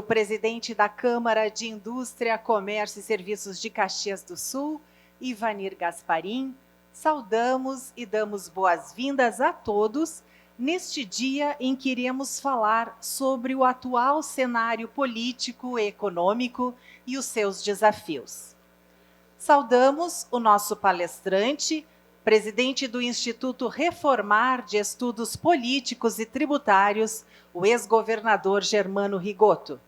presidente da Câmara de Indústria, Comércio e Serviços de Caxias do Sul, Ivanir Gasparim, saudamos e damos boas-vindas a todos neste dia em que iremos falar sobre o atual cenário político e econômico e os seus desafios. Saudamos o nosso palestrante, presidente do Instituto Reformar de Estudos Políticos e Tributários, o ex-governador Germano Rigotto.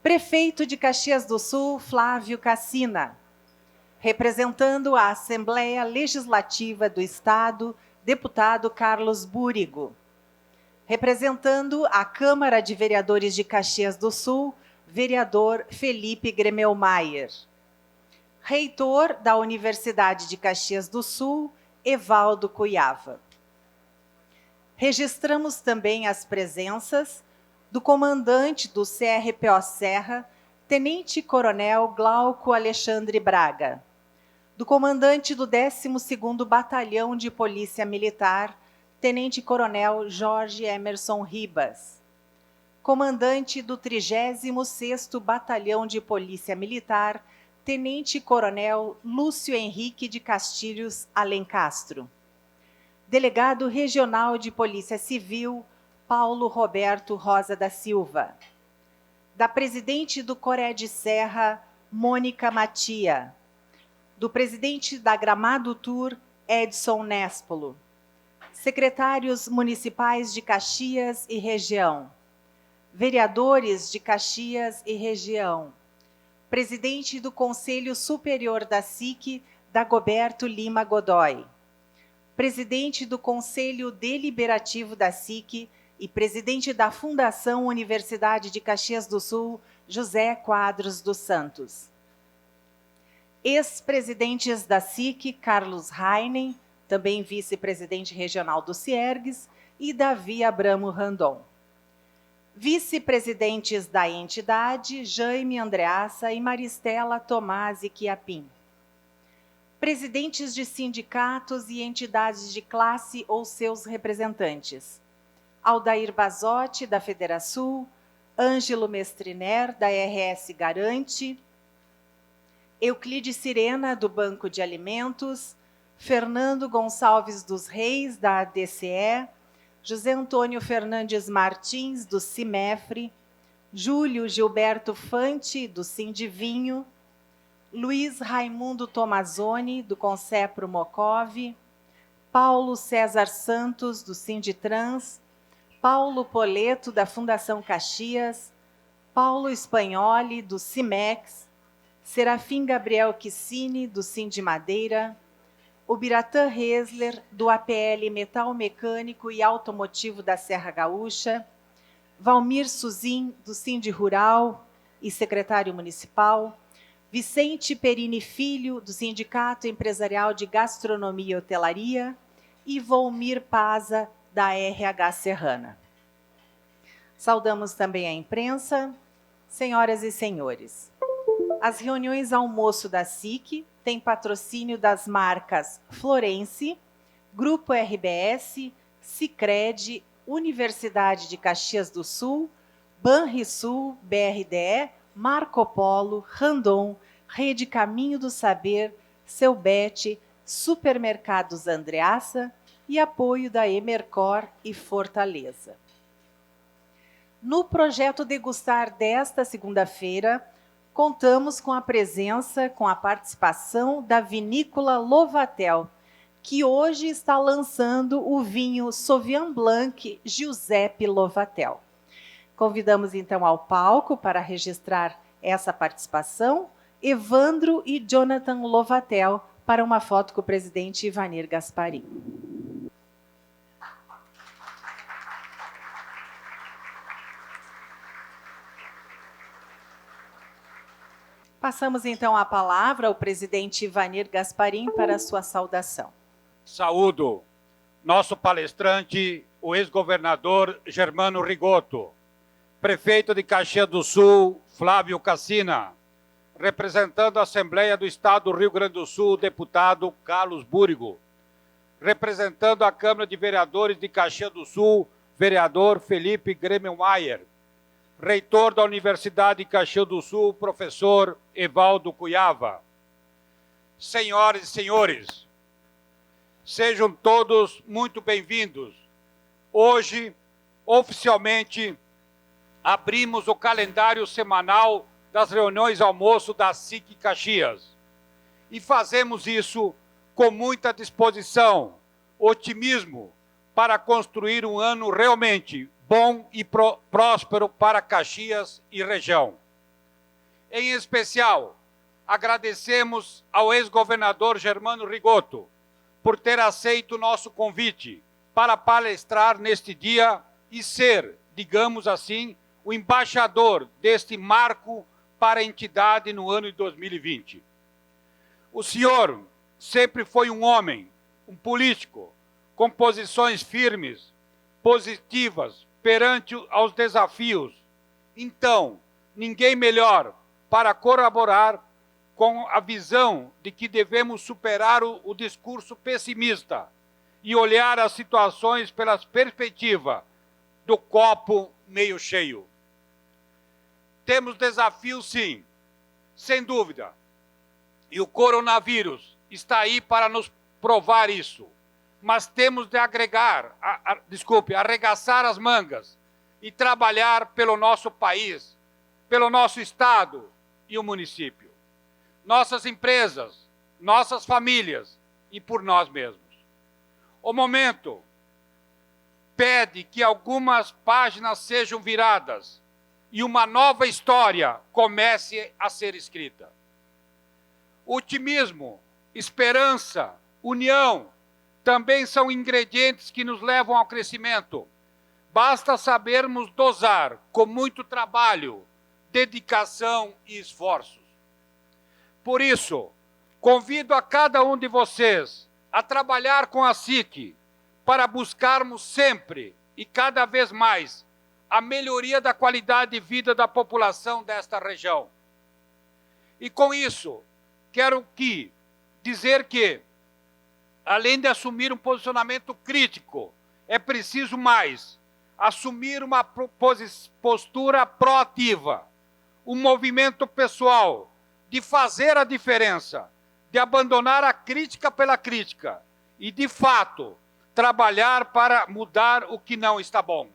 Prefeito de Caxias do Sul, Flávio Cassina. Representando a Assembleia Legislativa do Estado, deputado Carlos Búrigo. Representando a Câmara de Vereadores de Caxias do Sul, vereador Felipe Gremelmaier. Reitor da Universidade de Caxias do Sul, Evaldo Cuiava. Registramos também as presenças do comandante do CRPO Serra, Tenente-Coronel Glauco Alexandre Braga, do comandante do 12º Batalhão de Polícia Militar, Tenente-Coronel Jorge Emerson Ribas, comandante do 36º Batalhão de Polícia Militar, Tenente-Coronel Lúcio Henrique de Castilhos Alencastro, delegado regional de Polícia Civil, Paulo Roberto Rosa da Silva, da presidente do Cored Serra, Mônica Matia, do presidente da Gramado Tour, Edson Nespolo, secretários municipais de Caxias e região, vereadores de Caxias e região, presidente do Conselho Superior da SIC, Dagoberto Lima Godoy, presidente do Conselho Deliberativo da SIC e presidente da Fundação Universidade de Caxias do Sul, José Quadros dos Santos. Ex-presidentes da SIC, Carlos Heinen, também vice-presidente regional do Ciergues, e Davi Abramo Randon. Vice-presidentes da entidade, Jaime Andreassa e Maristela Tomasi Chiapim. Presidentes de sindicatos e entidades de classe ou seus representantes. Aldair Bazotti, da Federasul, Ângelo Mestriner, da RS Garante, Euclides Sirena, do Banco de Alimentos, Fernando Gonçalves dos Reis, da ADCE, José Antônio Fernandes Martins, do CIMEFRE, Júlio Gilberto Fante, do Sindivinho, Luiz Raimundo Tomazoni, do Concepro Mocov, Paulo César Santos, do Sinditrans, Paulo Poleto, da Fundação Caxias, Paulo Spagnoli, do CIMEX, Serafim Gabriel Quissini, do Sindimadeira, Ubiratã Hesler, do APL Metal Mecânico e Automotivo da Serra Gaúcha, Valmir Suzin, do Sindi Rural e secretário municipal, Vicente Perini Filho, do Sindicato Empresarial de Gastronomia e Hotelaria, e Volmir Paza, da RH Serrana. Saudamos também a imprensa. Senhoras e senhores, as reuniões almoço da SIC têm patrocínio das marcas Florense, Grupo RBS, Sicredi, Universidade de Caxias do Sul, Banrisul, BRDE, Marco Polo, Randon, Rede Caminho do Saber, Selbet, Supermercados Andreassa e apoio da Emercor e Fortaleza. No projeto Degustar desta segunda-feira, contamos com a presença, com a participação da vinícola Lovatel, que hoje está lançando o vinho Sauvignon Blanc Giuseppe Lovatel. Convidamos então ao palco para registrar essa participação Evandro e Jonathan Lovatel para uma foto com o presidente Ivanir Gasparim. Passamos então a palavra ao presidente Ivanir Gasparim para a sua saudação. Saúdo nosso palestrante, o ex-governador Germano Rigotto, prefeito de Caxias do Sul, Flávio Cassina, representando a Assembleia do Estado do Rio Grande do Sul, o deputado Carlos Búrigo, representando a Câmara de Vereadores de Caxias do Sul, vereador Felipe Gremelmaier, reitor da Universidade de Caxias do Sul, professor Evaldo Cuyava. Senhoras e senhores, sejam todos muito bem-vindos. Hoje, oficialmente, abrimos o calendário semanal das reuniões almoço da SIC Caxias. E fazemos isso com muita disposição, otimismo, para construir um ano realmente bom e próspero para Caxias e região. Em especial, agradecemos ao ex-governador Germano Rigotto por ter aceito o nosso convite para palestrar neste dia e ser, digamos assim, o embaixador deste marco para a entidade no ano de 2020. O senhor sempre foi um homem, um político, com posições firmes, positivas, perante aos desafios. Então, ninguém melhor para colaborar com a visão de que devemos superar o discurso pessimista e olhar as situações pela perspectiva do copo meio cheio. Temos desafios, sim, sem dúvida. E o coronavírus está aí para nos provar isso. Mas temos de arregaçar as mangas e trabalhar pelo nosso país, pelo nosso estado e o município. Nossas empresas, nossas famílias e por nós mesmos. O momento pede que algumas páginas sejam viradas e uma nova história comece a ser escrita. Otimismo, esperança, união também são ingredientes que nos levam ao crescimento. Basta sabermos dosar com muito trabalho, dedicação e esforços. Por isso, convido a cada um de vocês a trabalhar com a SIC para buscarmos sempre e cada vez mais a melhoria da qualidade de vida da população desta região. E com isso, quero dizer que, além de assumir um posicionamento crítico, é preciso mais assumir uma postura proativa, um movimento pessoal de fazer a diferença, de abandonar a crítica pela crítica e, de fato, trabalhar para mudar o que não está bom.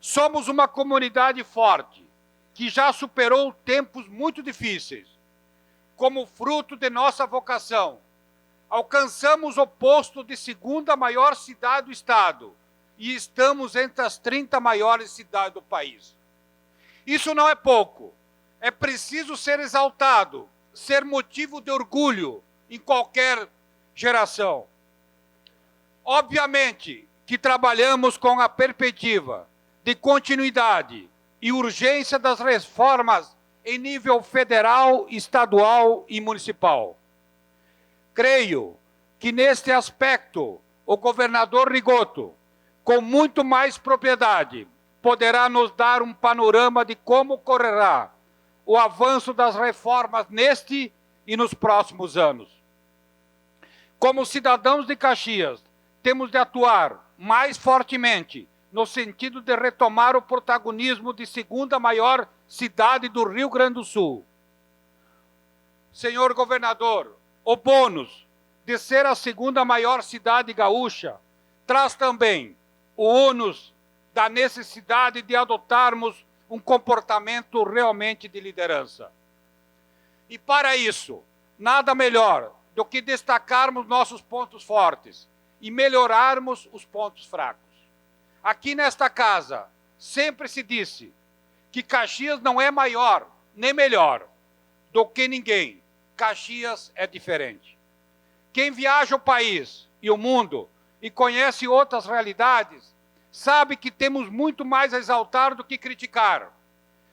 Somos uma comunidade forte, que já superou tempos muito difíceis. Como fruto de nossa vocação, alcançamos o posto de segunda maior cidade do estado e estamos entre as 30 maiores cidades do país. Isso não é pouco. É preciso ser exaltado, ser motivo de orgulho em qualquer geração. Obviamente que trabalhamos com a perspectiva de continuidade e urgência das reformas em nível federal, estadual e municipal. Creio que, neste aspecto, o governador Rigotto, com muito mais propriedade, poderá nos dar um panorama de como ocorrerá o avanço das reformas neste e nos próximos anos. Como cidadãos de Caxias, temos de atuar mais fortemente no sentido de retomar o protagonismo de segunda maior cidade do Rio Grande do Sul. Senhor governador, o bônus de ser a segunda maior cidade gaúcha traz também o ônus da necessidade de adotarmos um comportamento realmente de liderança. E para isso, nada melhor do que destacarmos nossos pontos fortes e melhorarmos os pontos fracos. Aqui nesta casa, sempre se disse que Caxias não é maior nem melhor do que ninguém. Caxias é diferente. Quem viaja o país e o mundo e conhece outras realidades, sabe que temos muito mais a exaltar do que criticar.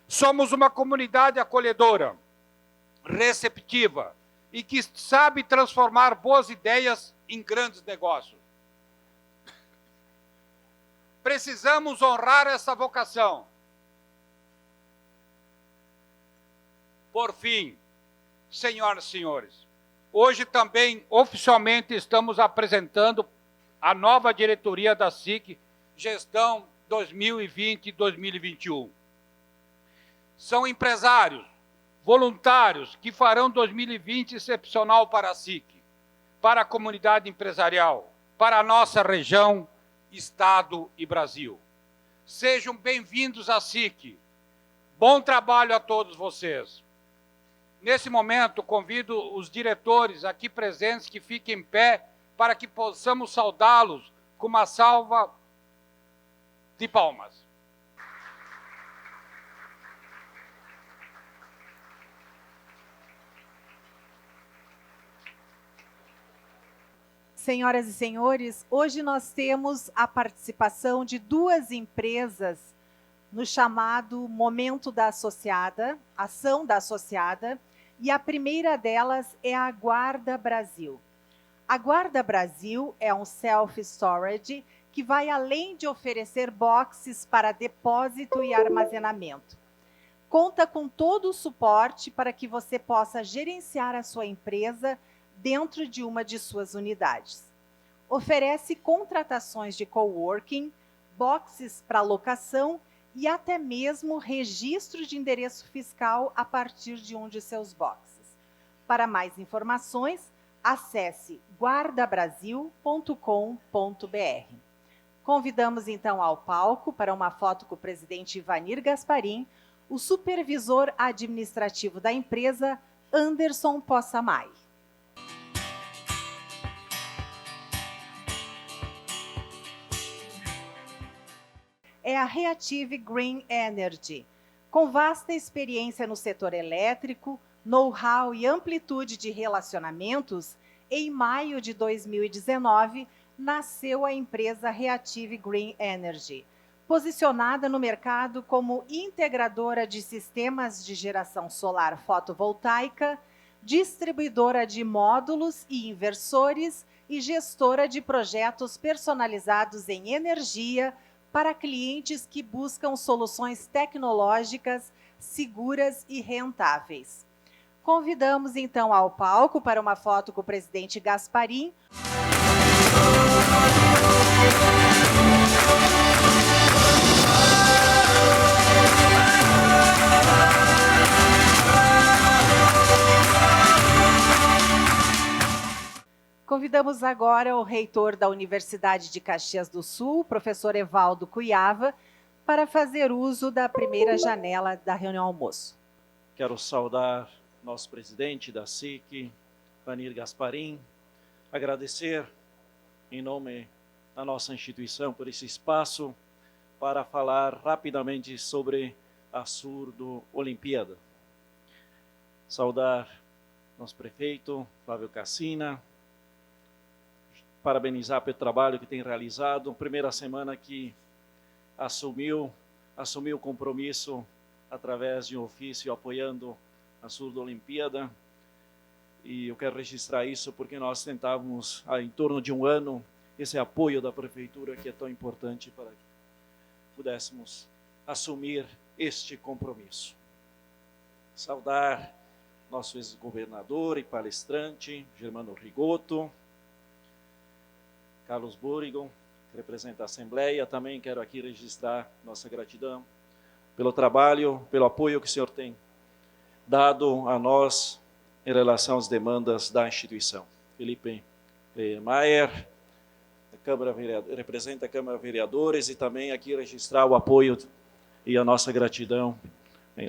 Somos uma comunidade acolhedora, receptiva e que sabe transformar boas ideias em grandes negócios. Precisamos honrar essa vocação. Por fim, senhoras e senhores, hoje também oficialmente estamos apresentando a nova diretoria da SIC, gestão 2020-2021. São empresários, voluntários, que farão 2020 excepcional para a SIC, para a comunidade empresarial, para a nossa região, Estado e Brasil. Sejam bem-vindos à SIC. Bom trabalho a todos vocês. Nesse momento, convido os diretores aqui presentes que fiquem em pé para que possamos saudá-los com uma salva de palmas. Senhoras e senhores, hoje nós temos a participação de duas empresas no chamado Momento da Associada, Ação da Associada, e a primeira delas é a Guarda Brasil. A Guarda Brasil é um self-storage que vai além de oferecer boxes para depósito e armazenamento. Conta com todo o suporte para que você possa gerenciar a sua empresa dentro de uma de suas unidades. Oferece contratações de coworking, boxes para locação e até mesmo registro de endereço fiscal a partir de um de seus boxes. Para mais informações, acesse guardabrasil.com.br. Convidamos então ao palco para uma foto com o presidente Ivanir Gasparim, o supervisor administrativo da empresa, Anderson Possamay. É a Reactive Green Energy. Com vasta experiência no setor elétrico, know-how e amplitude de relacionamentos, em maio de 2019, nasceu a empresa Reactive Green Energy, posicionada no mercado como integradora de sistemas de geração solar fotovoltaica, distribuidora de módulos e inversores e gestora de projetos personalizados em energia, para clientes que buscam soluções tecnológicas, seguras e rentáveis. Convidamos então ao palco para uma foto com o presidente Gasparim. Convidamos agora o reitor da Universidade de Caxias do Sul, professor Evaldo Cuiava, para fazer uso da primeira janela da reunião almoço. Quero saudar nosso presidente da SIC, Ivanir Gasparim, agradecer em nome da nossa instituição por esse espaço para falar rapidamente sobre a Surdo Olimpíada. Saudar nosso prefeito, Flávio Cassina, parabenizar pelo trabalho que tem realizado, primeira semana que assumiu o compromisso através de um ofício apoiando a Surdo Olimpíada, e eu quero registrar isso porque nós tentávamos há em torno de um ano esse apoio da prefeitura que é tão importante para que pudéssemos assumir este compromisso. Saudar nosso ex-governador e palestrante, Germano Rigotto, Carlos Burigon, que representa a Assembleia. Também quero aqui registrar nossa gratidão pelo trabalho, pelo apoio que o senhor tem dado a nós em relação às demandas da instituição. Felipe Maier, representa a Câmara de Vereadores, e também aqui registrar o apoio e a nossa gratidão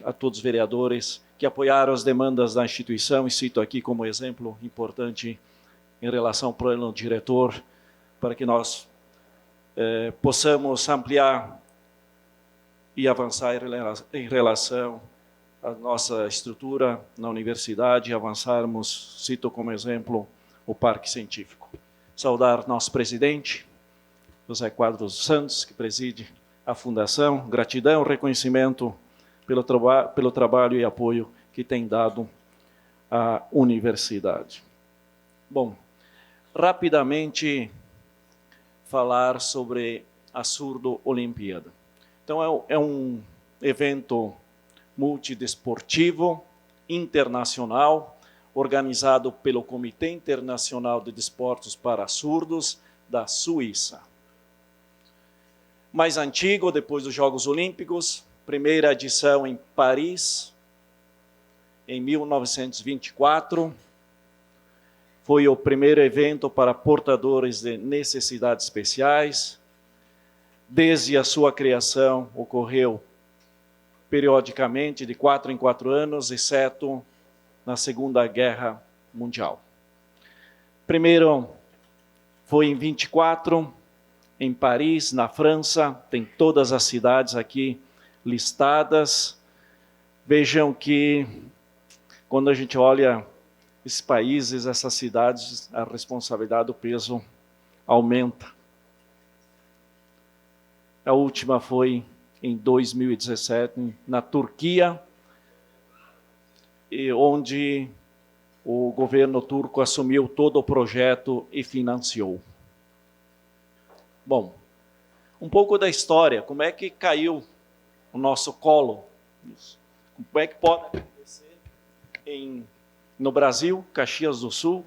a todos os vereadores que apoiaram as demandas da instituição, e cito aqui como exemplo importante em relação ao plano diretor, para que nós possamos ampliar e avançar em relação à nossa estrutura na universidade, avançarmos, cito como exemplo, o Parque Científico. Saudar nosso presidente, José Quadros dos Santos, que preside a Fundação. Gratidão, reconhecimento pelo trabalho e apoio que tem dado à universidade. Bom, rapidamente falar sobre a Surdo Olimpíada. Então, é um evento multidesportivo, internacional, organizado pelo Comitê Internacional de Desportos para Surdos da Suíça. Mais antigo, depois dos Jogos Olímpicos, primeira edição em Paris, em 1924. Foi o primeiro evento para portadores de necessidades especiais. Desde a sua criação, ocorreu periodicamente, de 4 em 4 anos, exceto na Segunda Guerra Mundial. Primeiro foi em 24, em Paris, na França. Tem todas as cidades aqui listadas. Vejam que, quando a gente olha esses países, essas cidades, a responsabilidade, o peso aumenta. A última foi em 2017, na Turquia, onde o governo turco assumiu todo o projeto e financiou. Bom, um pouco da história, como é que caiu o nosso colo? Como é que pode acontecer no Brasil, Caxias do Sul,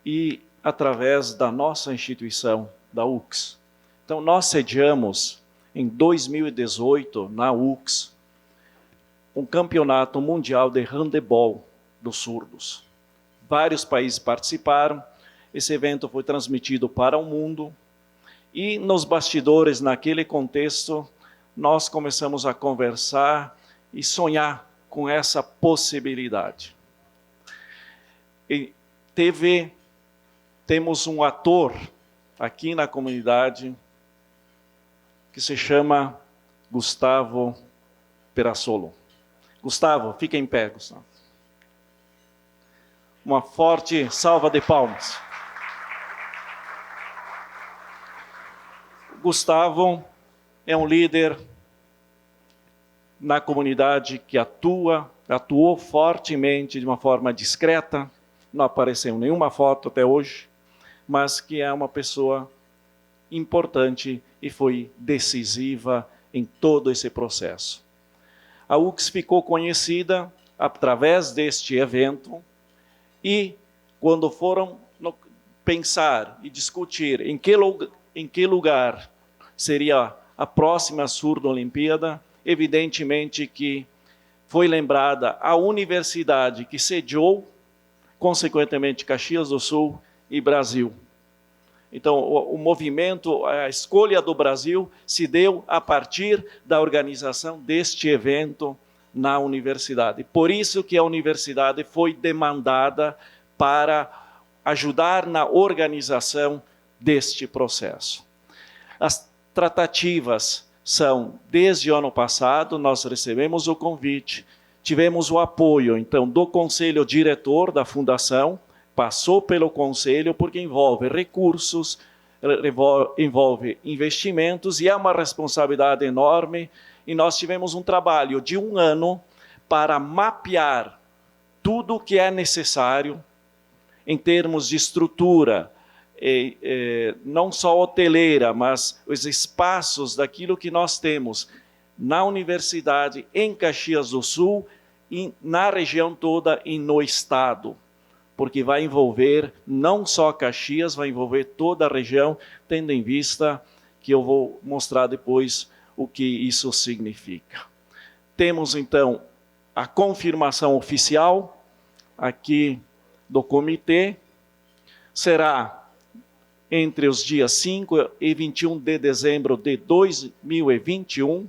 e através da nossa instituição, da UX. Então, nós sediamos, em 2018, na UX, um campeonato mundial de handebol dos surdos. Vários países participaram, esse evento foi transmitido para o mundo, e nos bastidores, naquele contexto, nós começamos a conversar e sonhar com essa possibilidade. E temos um ator aqui na comunidade que se chama Gustavo Perassolo. Gustavo, fica em pé, Gustavo. Uma forte salva de palmas. Gustavo é um líder na comunidade que atuou fortemente de uma forma discreta, não apareceu nenhuma foto até hoje, mas que é uma pessoa importante e foi decisiva em todo esse processo. A UX ficou conhecida através deste evento e, quando foram pensar e discutir em que lugar seria a próxima Surdo-Olimpíada, evidentemente que foi lembrada a universidade que sediou, consequentemente Caxias do Sul e Brasil. Então, o movimento, a escolha do Brasil se deu a partir da organização deste evento na universidade. Por isso que a universidade foi demandada para ajudar na organização deste processo. As tratativas são, desde o ano passado, nós recebemos o convite, tivemos o apoio, então, do conselho diretor da fundação, passou pelo conselho porque envolve recursos, envolve investimentos e é uma responsabilidade enorme. E nós tivemos um trabalho de 1 ano para mapear tudo o que é necessário em termos de estrutura, não só hoteleira, mas os espaços daquilo que nós temos na universidade, em Caxias do Sul, e na região toda e no estado. Porque vai envolver não só Caxias, vai envolver toda a região, tendo em vista que eu vou mostrar depois o que isso significa. Temos, então, a confirmação oficial aqui do comitê. Será entre os dias 5 e 21 de dezembro de 2021.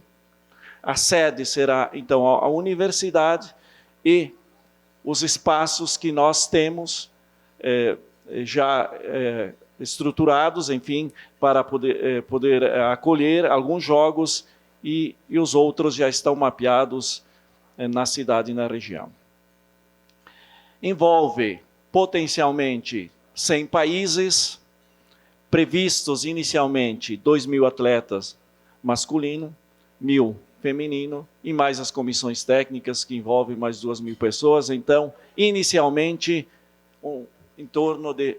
A sede será, então, a universidade e os espaços que nós temos já estruturados, enfim, para poder acolher alguns jogos e os outros já estão mapeados na cidade e na região. Envolve potencialmente 100 países, previstos inicialmente 2.000 atletas masculino, 1.000 feminino, e mais as comissões técnicas, que envolvem mais 2.000 pessoas. Então, inicialmente, em torno de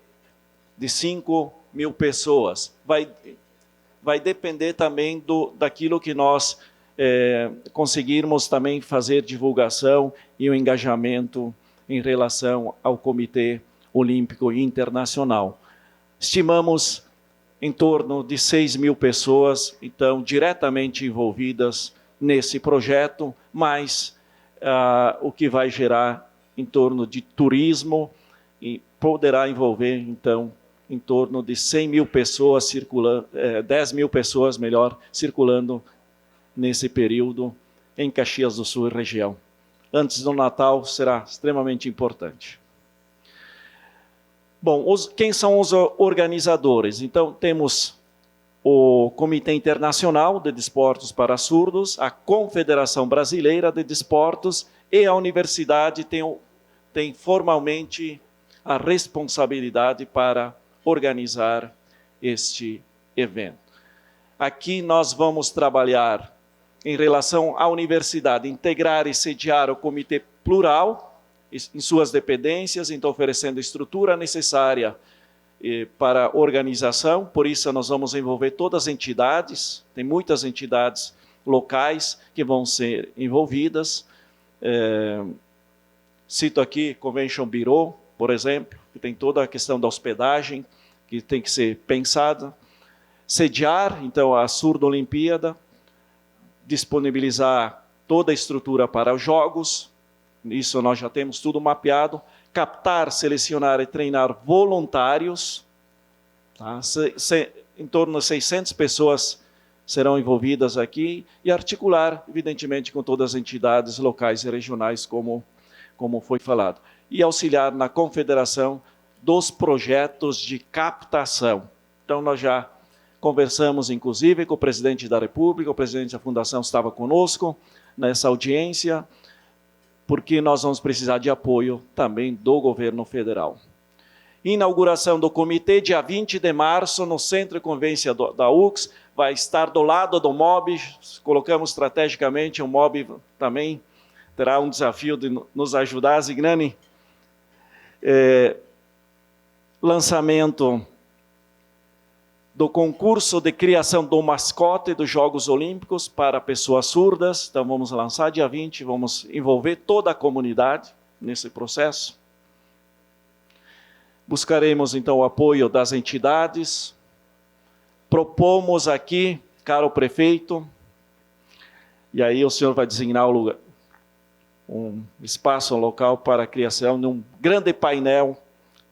5.000 pessoas. Vai depender também daquilo que nós conseguirmos também fazer divulgação e o engajamento em relação ao Comitê Olímpico Internacional. Estimamos em torno de 6.000 pessoas, então, diretamente envolvidas nesse projeto, mas o que vai gerar em torno de turismo e poderá envolver, então, em torno de 100 mil pessoas circulando, 10 mil pessoas, melhor, circulando nesse período em Caxias do Sul e região. Antes do Natal será extremamente importante. Bom, quem são os organizadores? Então, temos o Comitê Internacional de Desportos para Surdos, a Confederação Brasileira de Desportos e a universidade tem formalmente a responsabilidade para organizar este evento. Aqui nós vamos trabalhar em relação à universidade, integrar e sediar o comitê plural em suas dependências, então oferecendo a estrutura necessária para a organização. Por isso nós vamos envolver todas as entidades, tem muitas entidades locais que vão ser envolvidas. Cito aqui Convention Bureau, por exemplo, que tem toda a questão da hospedagem, que tem que ser pensada. Sediar, então, a Surdo Olimpíada, disponibilizar toda a estrutura para os jogos, isso nós já temos tudo mapeado. Captar, selecionar e treinar voluntários, tá? Em torno de 600 pessoas serão envolvidas aqui, e articular, evidentemente, com todas as entidades locais e regionais, como foi falado. E auxiliar na confederação dos projetos de captação. Então, nós já conversamos, inclusive, com o presidente da República, o presidente da Fundação estava conosco nessa audiência, porque nós vamos precisar de apoio também do governo federal. Inauguração do comitê, dia 20 de março, no Centro de Convivência da UX, vai estar do lado do MOB, colocamos estrategicamente, o MOB também terá um desafio de nos ajudar. Zignani, lançamento do concurso de criação do mascote dos Jogos Olímpicos para pessoas surdas. Então, vamos lançar dia 20, vamos envolver toda a comunidade nesse processo. Buscaremos, então, o apoio das entidades. Propomos aqui, caro prefeito, e aí o senhor vai designar o lugar, um espaço local para a criação de um grande painel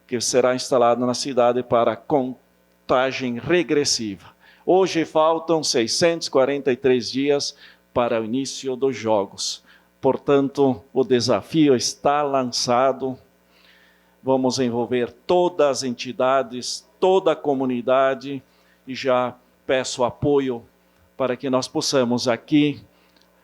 que será instalado na cidade para contagem regressiva. Hoje faltam 643 dias para o início dos Jogos. Portanto, o desafio está lançado. Vamos envolver todas as entidades, toda a comunidade, e já peço apoio para que nós possamos aqui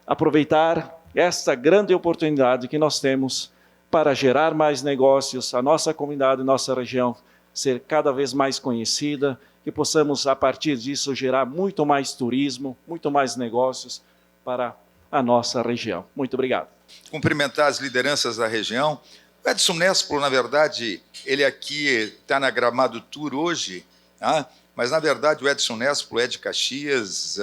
aproveitar esta grande oportunidade que nós temos para gerar mais negócios, a nossa comunidade, nossa região ser cada vez mais conhecida, que possamos, a partir disso, gerar muito mais turismo, muito mais negócios para a nossa região. Muito obrigado. Cumprimentar as lideranças da região. O Edson Nespolo, na verdade, ele aqui está na Gramado Tour hoje, tá? Mas, na verdade, o Edson Nespolo é de Caxias,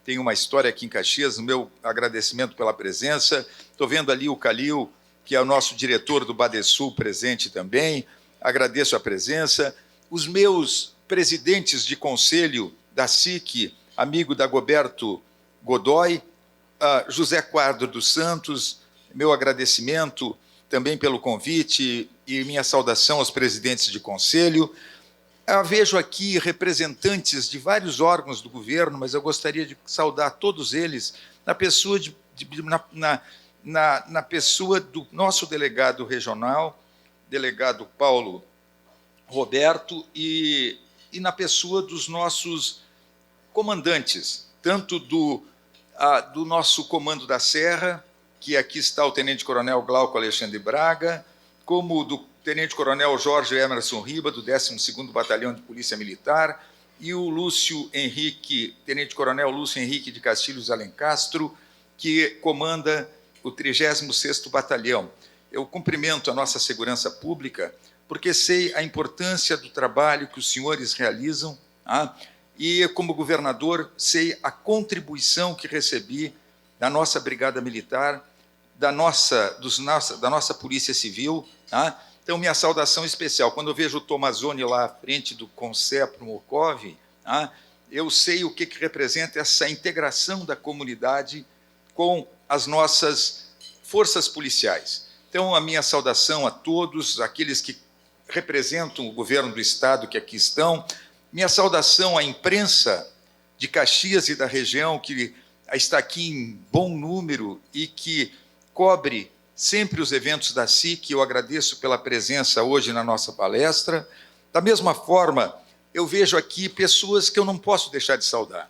tem uma história aqui em Caxias. O meu agradecimento pela presença. Estou vendo ali o Calil, que é o nosso diretor do Badesul, presente também. Agradeço a presença. Os meus presidentes de conselho da SIC, amigo da Goberto Godoy, José Quadro dos Santos, meu agradecimento também pelo convite e minha saudação aos presidentes de conselho. Vejo aqui representantes de vários órgãos do governo, mas eu gostaria de saudar todos eles na pessoa, na pessoa do nosso delegado regional, delegado Paulo Roberto, e na pessoa dos nossos comandantes, tanto do nosso Comando da Serra, que aqui está o Tenente-Coronel Glauco Alexandre Braga, como do Tenente-Coronel Jorge Emerson Riba, do 12º Batalhão de Polícia Militar, e o Lúcio Henrique, Tenente-Coronel Lúcio Henrique de Castilhos Alencastro, que comanda o 36º Batalhão. Eu cumprimento a nossa segurança pública, porque sei a importância do trabalho que os senhores realizam, e, como governador, sei a contribuição que recebi da nossa Brigada Militar, da nossa Polícia Civil. Então, minha saudação especial. Quando eu vejo o Tomazoni lá à frente do Concepro Morcov, eu sei o que representa essa integração da comunidade com as nossas forças policiais. Então, a minha saudação a todos aqueles que representam o governo do Estado que aqui estão, minha saudação à imprensa de Caxias e da região, que está aqui em bom número e que cobre sempre os eventos da SIC. Eu agradeço pela presença hoje na nossa palestra. Da mesma forma, eu vejo aqui pessoas que eu não posso deixar de saudar.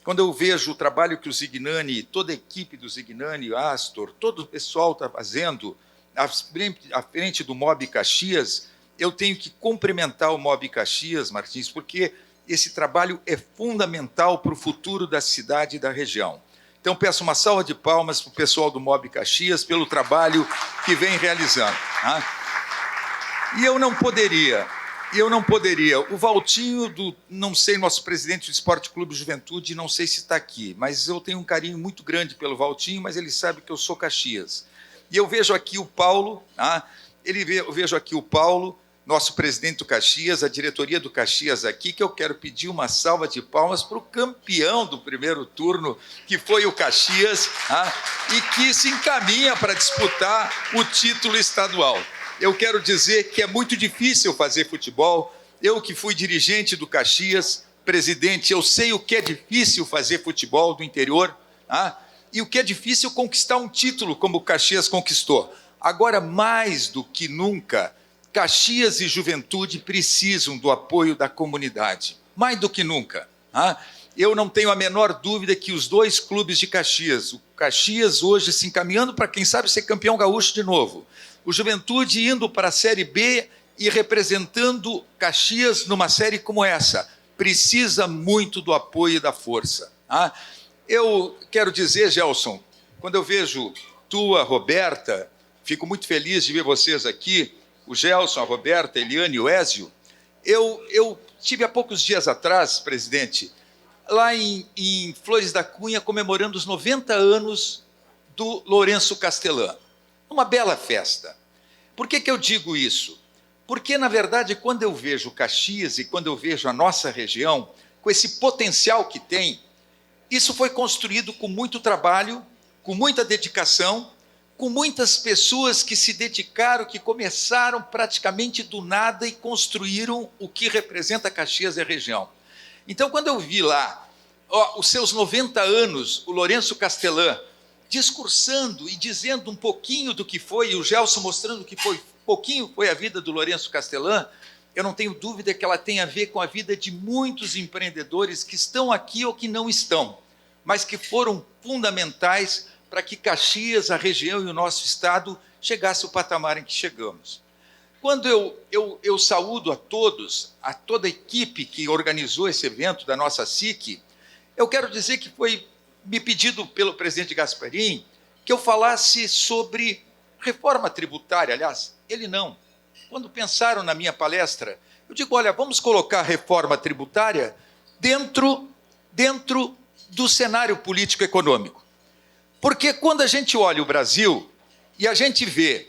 Quando eu vejo o trabalho que o Zignani, toda a equipe do Zignani, Astor, todo o pessoal está fazendo à frente do MOB Caxias, eu tenho que cumprimentar o MOB Caxias, Martins, porque esse trabalho é fundamental para o futuro da cidade e da região. Então, peço uma salva de palmas para o pessoal do MOB Caxias pelo trabalho que vem realizando. E eu não poderia, o Valtinho, não sei, nosso presidente do Esporte Clube Juventude, não sei se está aqui, mas eu tenho um carinho muito grande pelo Valtinho, mas ele sabe que eu sou Caxias. E eu vejo aqui o Paulo, eu vejo aqui o Paulo, nosso presidente do Caxias, a diretoria do Caxias aqui, que eu quero pedir uma salva de palmas para o campeão do primeiro turno, que foi o Caxias, e que se encaminha para disputar o título estadual. Eu quero dizer que é muito difícil fazer futebol. Eu que fui dirigente do Caxias, presidente, eu sei o que é difícil fazer futebol do interior, e o que é difícil conquistar um título como o Caxias conquistou. Agora, mais do que nunca, Caxias e Juventude precisam do apoio da comunidade, mais do que nunca. Eu não tenho a menor dúvida que os dois clubes de Caxias, o Caxias hoje se encaminhando para, quem sabe, ser campeão gaúcho de novo, o Juventude indo para a Série B e representando Caxias numa série como essa, precisa muito do apoio e da força. Eu quero dizer, Gelson, quando eu vejo tu, a Roberta, fico muito feliz de ver vocês aqui, o Gelson, a Roberta, a Eliane e o Ézio. Eu tive há poucos dias atrás, presidente, lá em Flores da Cunha, comemorando os 90 anos do Lourenço Castelã. Uma bela festa. Por que eu digo isso? Porque, na verdade, quando eu vejo Caxias e quando eu vejo a nossa região, com esse potencial que tem, isso foi construído com muito trabalho, com muita dedicação, com muitas pessoas que se dedicaram, que começaram praticamente do nada e construíram o que representa Caxias e a região. Então, quando eu vi lá, os seus 90 anos, o Lourenço Castelã, discursando e dizendo um pouquinho do que foi, e o Gelson mostrando que pouquinho foi a vida do Lourenço Castelã, eu não tenho dúvida que ela tem a ver com a vida de muitos empreendedores que estão aqui ou que não estão, mas que foram fundamentais para que Caxias, a região e o nosso estado chegasse ao patamar em que chegamos. Quando eu saúdo a todos, a toda a equipe que organizou esse evento da nossa SIC, eu quero dizer que foi me pedido pelo presidente Gasparim que eu falasse sobre reforma tributária. Aliás, ele não. Quando pensaram na minha palestra, eu digo, olha, vamos colocar a reforma tributária dentro do cenário político-econômico. Porque quando a gente olha o Brasil e a gente vê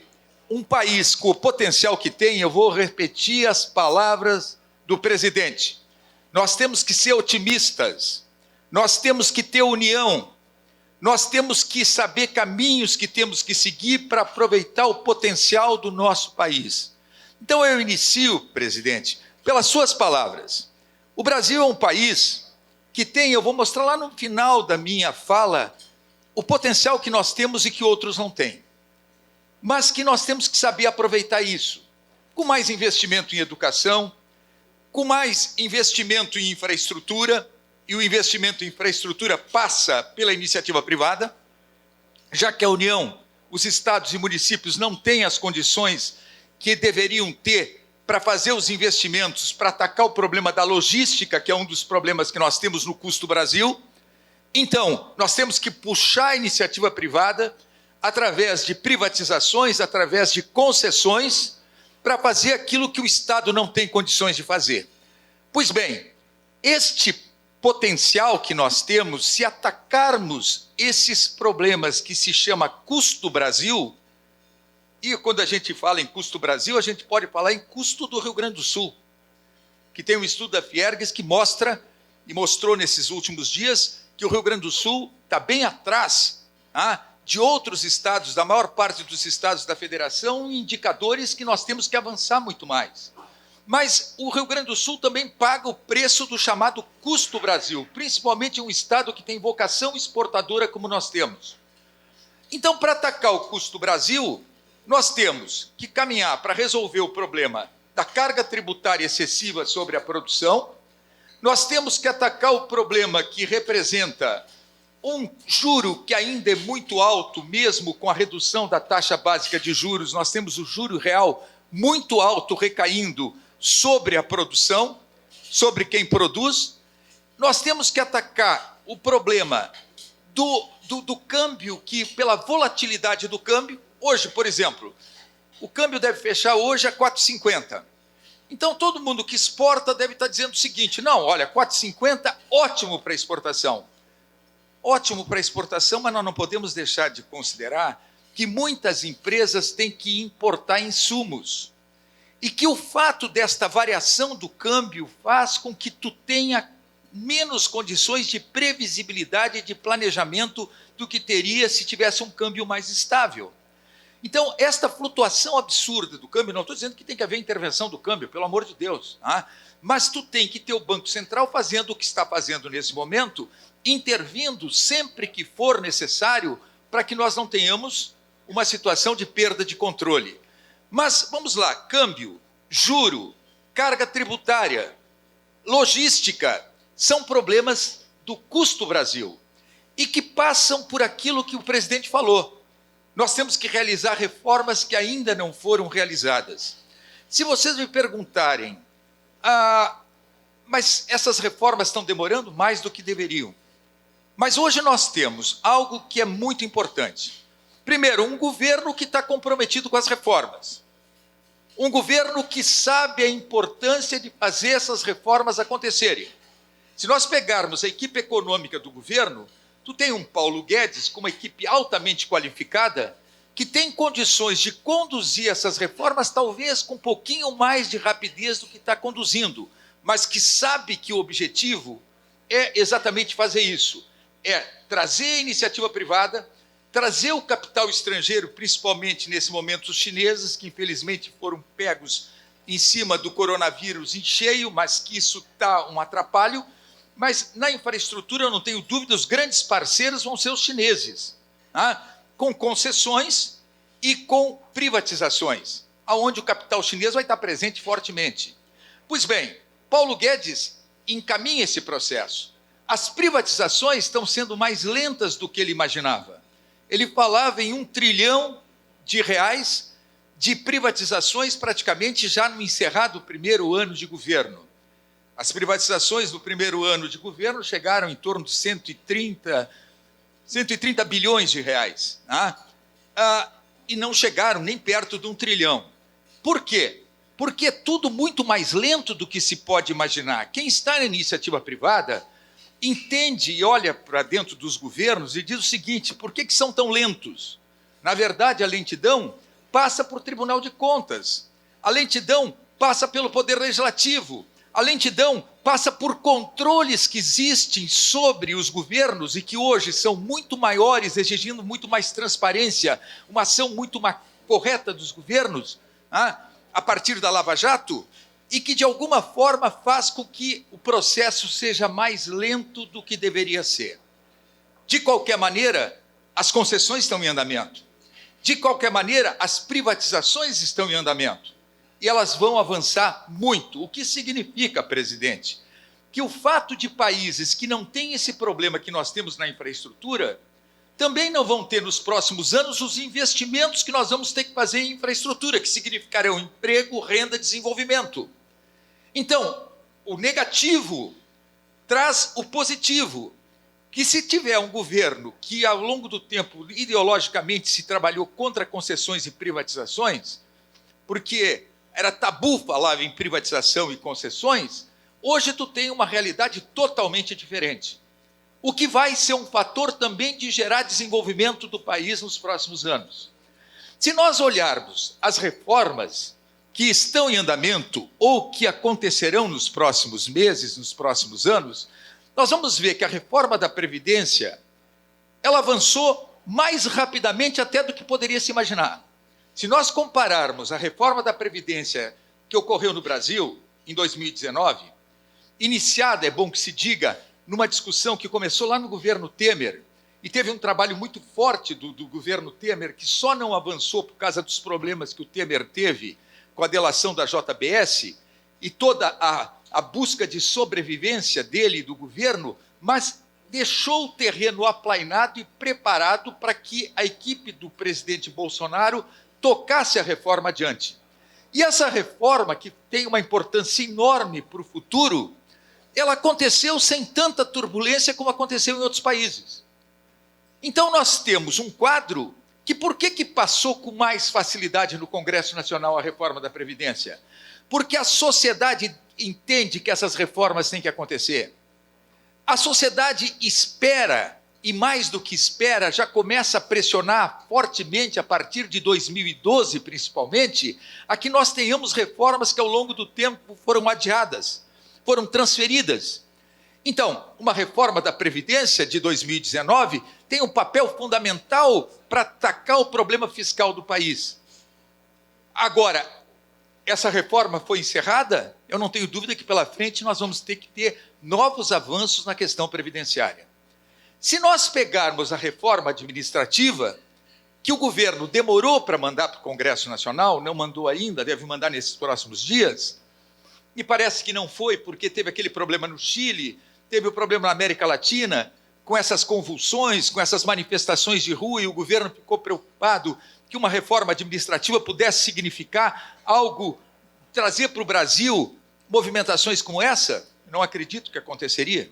um país com o potencial que tem, eu vou repetir as palavras do presidente. Nós temos que ser otimistas, nós temos que ter união, nós temos que saber caminhos que temos que seguir para aproveitar o potencial do nosso país. Então eu inicio, presidente, pelas suas palavras. O Brasil é um país que tem, eu vou mostrar lá no final da minha fala, o potencial que nós temos e que outros não têm. Mas que nós temos que saber aproveitar isso, com mais investimento em educação, com mais investimento em infraestrutura, e o investimento em infraestrutura passa pela iniciativa privada, já que a União, os estados e municípios não têm as condições que deveriam ter para fazer os investimentos, para atacar o problema da logística, que é um dos problemas que nós temos no custo Brasil. Então, nós temos que puxar a iniciativa privada através de privatizações, através de concessões, para fazer aquilo que o Estado não tem condições de fazer. Pois bem, este potencial que nós temos, se atacarmos esses problemas que se chama custo Brasil, e quando a gente fala em custo Brasil, a gente pode falar em custo do Rio Grande do Sul, que tem um estudo da Fiergues que mostra, e mostrou nesses últimos dias, que o Rio Grande do Sul está bem atrás de outros estados, da maior parte dos estados da federação, indicadores que nós temos que avançar muito mais. Mas o Rio Grande do Sul também paga o preço do chamado custo Brasil, principalmente um estado que tem vocação exportadora como nós temos. Então, para atacar o custo Brasil, nós temos que caminhar para resolver o problema da carga tributária excessiva sobre a produção, nós temos que atacar o problema que representa um juro que ainda é muito alto, mesmo com a redução da taxa básica de juros, nós temos o juro real muito alto recaindo sobre a produção, sobre quem produz. Nós temos que atacar o problema do câmbio, que pela volatilidade do câmbio, hoje, por exemplo, o câmbio deve fechar hoje a 4,50. Então, todo mundo que exporta deve estar dizendo o seguinte, não, olha, 4,50, ótimo para exportação. Ótimo para exportação, mas nós não podemos deixar de considerar que muitas empresas têm que importar insumos. E que o fato desta variação do câmbio faz com que tu tenha menos condições de previsibilidade e de planejamento do que teria se tivesse um câmbio mais estável. Então, esta flutuação absurda do câmbio, não estou dizendo que tem que haver intervenção do câmbio, pelo amor de Deus, mas tu tem que ter o Banco Central fazendo o que está fazendo nesse momento, intervindo sempre que for necessário para que nós não tenhamos uma situação de perda de controle. Mas, vamos lá, câmbio, juro, carga tributária, logística, são problemas do custo Brasil e que passam por aquilo que o presidente falou. Nós temos que realizar reformas que ainda não foram realizadas. Se vocês me perguntarem, mas essas reformas estão demorando mais do que deveriam. Mas hoje nós temos algo que é muito importante. Primeiro, um governo que está comprometido com as reformas. Um governo que sabe a importância de fazer essas reformas acontecerem. Se nós pegarmos a equipe econômica do governo, tu tem um Paulo Guedes com uma equipe altamente qualificada que tem condições de conduzir essas reformas, talvez com um pouquinho mais de rapidez do que está conduzindo, mas que sabe que o objetivo é exatamente fazer isso. É trazer a iniciativa privada, trazer o capital estrangeiro, principalmente nesse momento os chineses, que infelizmente foram pegos em cima do coronavírus em cheio, mas que isso está um atrapalho. Mas na infraestrutura, eu não tenho dúvida, os grandes parceiros vão ser os chineses, com concessões e com privatizações, aonde o capital chinês vai estar presente fortemente. Pois bem, Paulo Guedes encaminha esse processo. As privatizações estão sendo mais lentas do que ele imaginava. Ele falava em R$1 trilhão de privatizações praticamente já no encerrado primeiro ano de governo. As privatizações do primeiro ano de governo chegaram em torno de 130 bilhões de reais. E não chegaram nem perto de R$1 trilhão. Por quê? Porque é tudo muito mais lento do que se pode imaginar. Quem está na iniciativa privada entende e olha para dentro dos governos e diz o seguinte, por que são tão lentos? Na verdade, a lentidão passa por Tribunal de Contas, a lentidão passa pelo Poder Legislativo, a lentidão passa por controles que existem sobre os governos e que hoje são muito maiores, exigindo muito mais transparência, uma ação muito mais correta dos governos, a partir da Lava Jato, e que de alguma forma faz com que o processo seja mais lento do que deveria ser. De qualquer maneira, as concessões estão em andamento. De qualquer maneira, as privatizações estão em andamento. E elas vão avançar muito. O que significa, presidente? Que o fato de países que não têm esse problema que nós temos na infraestrutura, também não vão ter nos próximos anos os investimentos que nós vamos ter que fazer em infraestrutura, que significarão emprego, renda, desenvolvimento. Então, o negativo traz o positivo, que se tiver um governo que ao longo do tempo ideologicamente se trabalhou contra concessões e privatizações, porque era tabu falar em privatização e concessões, hoje tu tem uma realidade totalmente diferente. O que vai ser um fator também de gerar desenvolvimento do país nos próximos anos. Se nós olharmos as reformas que estão em andamento ou que acontecerão nos próximos meses, nos próximos anos, nós vamos ver que a reforma da Previdência, ela avançou mais rapidamente até do que poderia se imaginar. Se nós compararmos a reforma da Previdência que ocorreu no Brasil em 2019, iniciada, é bom que se diga, numa discussão que começou lá no governo Temer, e teve um trabalho muito forte do governo Temer, que só não avançou por causa dos problemas que o Temer teve com a delação da JBS e toda a busca de sobrevivência dele e do governo, mas deixou o terreno aplainado e preparado para que a equipe do presidente Bolsonaro tocasse a reforma adiante. E essa reforma, que tem uma importância enorme para o futuro, ela aconteceu sem tanta turbulência como aconteceu em outros países. Então nós temos um quadro que por que passou com mais facilidade no Congresso Nacional a reforma da Previdência? Porque a sociedade entende que essas reformas têm que acontecer. A sociedade espera, e mais do que espera, já começa a pressionar fortemente, a partir de 2012 principalmente, a que nós tenhamos reformas que ao longo do tempo foram adiadas, foram transferidas. Então, uma reforma da Previdência de 2019 tem um papel fundamental para atacar o problema fiscal do país. Agora, essa reforma foi encerrada? Eu não tenho dúvida que pela frente nós vamos ter que ter novos avanços na questão previdenciária. Se nós pegarmos a reforma administrativa, que o governo demorou para mandar para o Congresso Nacional, não mandou ainda, deve mandar nesses próximos dias, e parece que não foi, porque teve aquele problema no Chile, teve o problema na América Latina, com essas convulsões, com essas manifestações de rua, e o governo ficou preocupado que uma reforma administrativa pudesse significar algo, trazer para o Brasil movimentações como essa. Não acredito que aconteceria.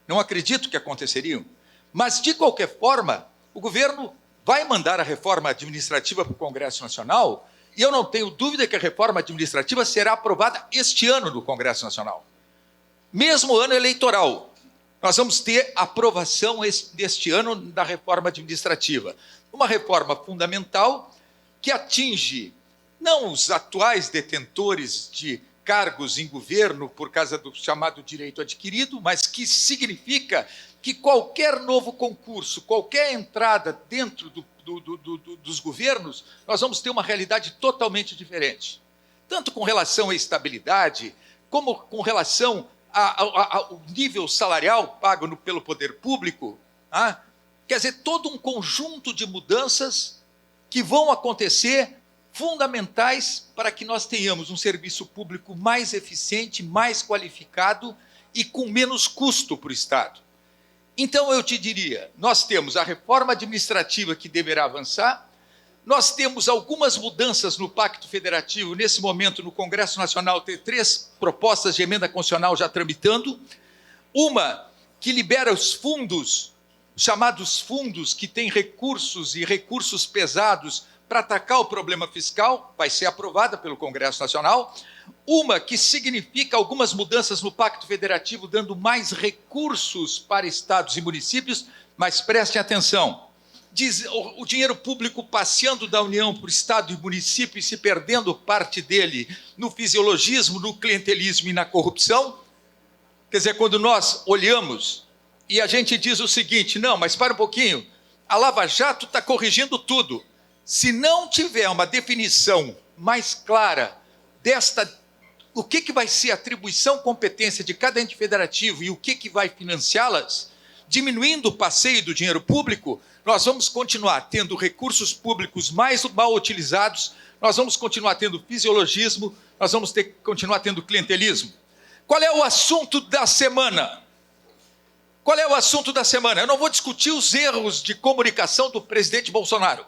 Não acredito que aconteceriam. Mas, de qualquer forma, o governo vai mandar a reforma administrativa para o Congresso Nacional, e eu não tenho dúvida que a reforma administrativa será aprovada este ano no Congresso Nacional. Mesmo ano eleitoral, nós vamos ter aprovação deste ano da reforma administrativa. Uma reforma fundamental que atinge não os atuais detentores de cargos em governo por causa do chamado direito adquirido, mas que significa que qualquer novo concurso, qualquer entrada dentro dos governos, nós vamos ter uma realidade totalmente diferente. Tanto com relação à estabilidade, como com relação ao nível salarial pago pelo poder público. Quer dizer, todo um conjunto de mudanças que vão acontecer, fundamentais para que nós tenhamos um serviço público mais eficiente, mais qualificado e com menos custo para o Estado. Então, eu te diria, nós temos a reforma administrativa que deverá avançar, nós temos algumas mudanças no Pacto Federativo, nesse momento no Congresso Nacional tem 3 propostas de emenda constitucional já tramitando, uma que libera os fundos, chamados fundos que têm recursos e recursos pesados para atacar o problema fiscal, vai ser aprovada pelo Congresso Nacional, uma que significa algumas mudanças no Pacto Federativo, dando mais recursos para estados e municípios, mas prestem atenção, o dinheiro público passeando da União para o Estado e município e se perdendo parte dele no fisiologismo, no clientelismo e na corrupção. Quer dizer, quando nós olhamos e a gente diz o seguinte, não, mas para um pouquinho, a Lava Jato está corrigindo tudo. Se não tiver uma definição mais clara o que vai ser a atribuição competência de cada ente federativo e o que vai financiá-las, diminuindo o passeio do dinheiro público, nós vamos continuar tendo recursos públicos mais mal utilizados, nós vamos continuar tendo fisiologismo, nós vamos continuar tendo clientelismo. Qual é o assunto da semana? Qual é o assunto da semana? Eu não vou discutir os erros de comunicação do presidente Bolsonaro.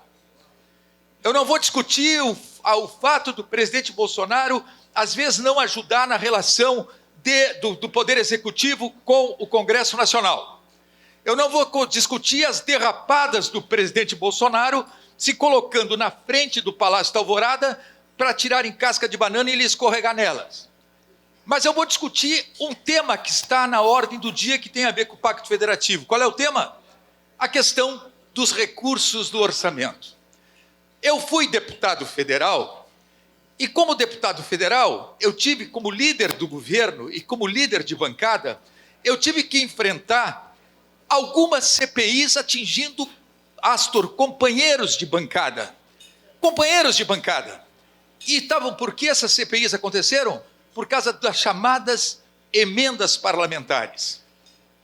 Eu não vou discutir o fato do presidente Bolsonaro, às vezes, não ajudar na relação do Poder Executivo com o Congresso Nacional. Eu não vou discutir as derrapadas do presidente Bolsonaro se colocando na frente do Palácio da Alvorada para tirarem casca de banana e ele escorregar nelas. Mas eu vou discutir um tema que está na ordem do dia que tem a ver com o Pacto Federativo. Qual é o tema? A questão dos recursos do orçamento. Eu fui deputado federal e, como deputado federal, eu tive como líder do governo e como líder de bancada, eu tive que enfrentar algumas CPIs atingindo Astor, companheiros de bancada. Companheiros de bancada. E estavam, por que essas CPIs aconteceram? Por causa das chamadas emendas parlamentares.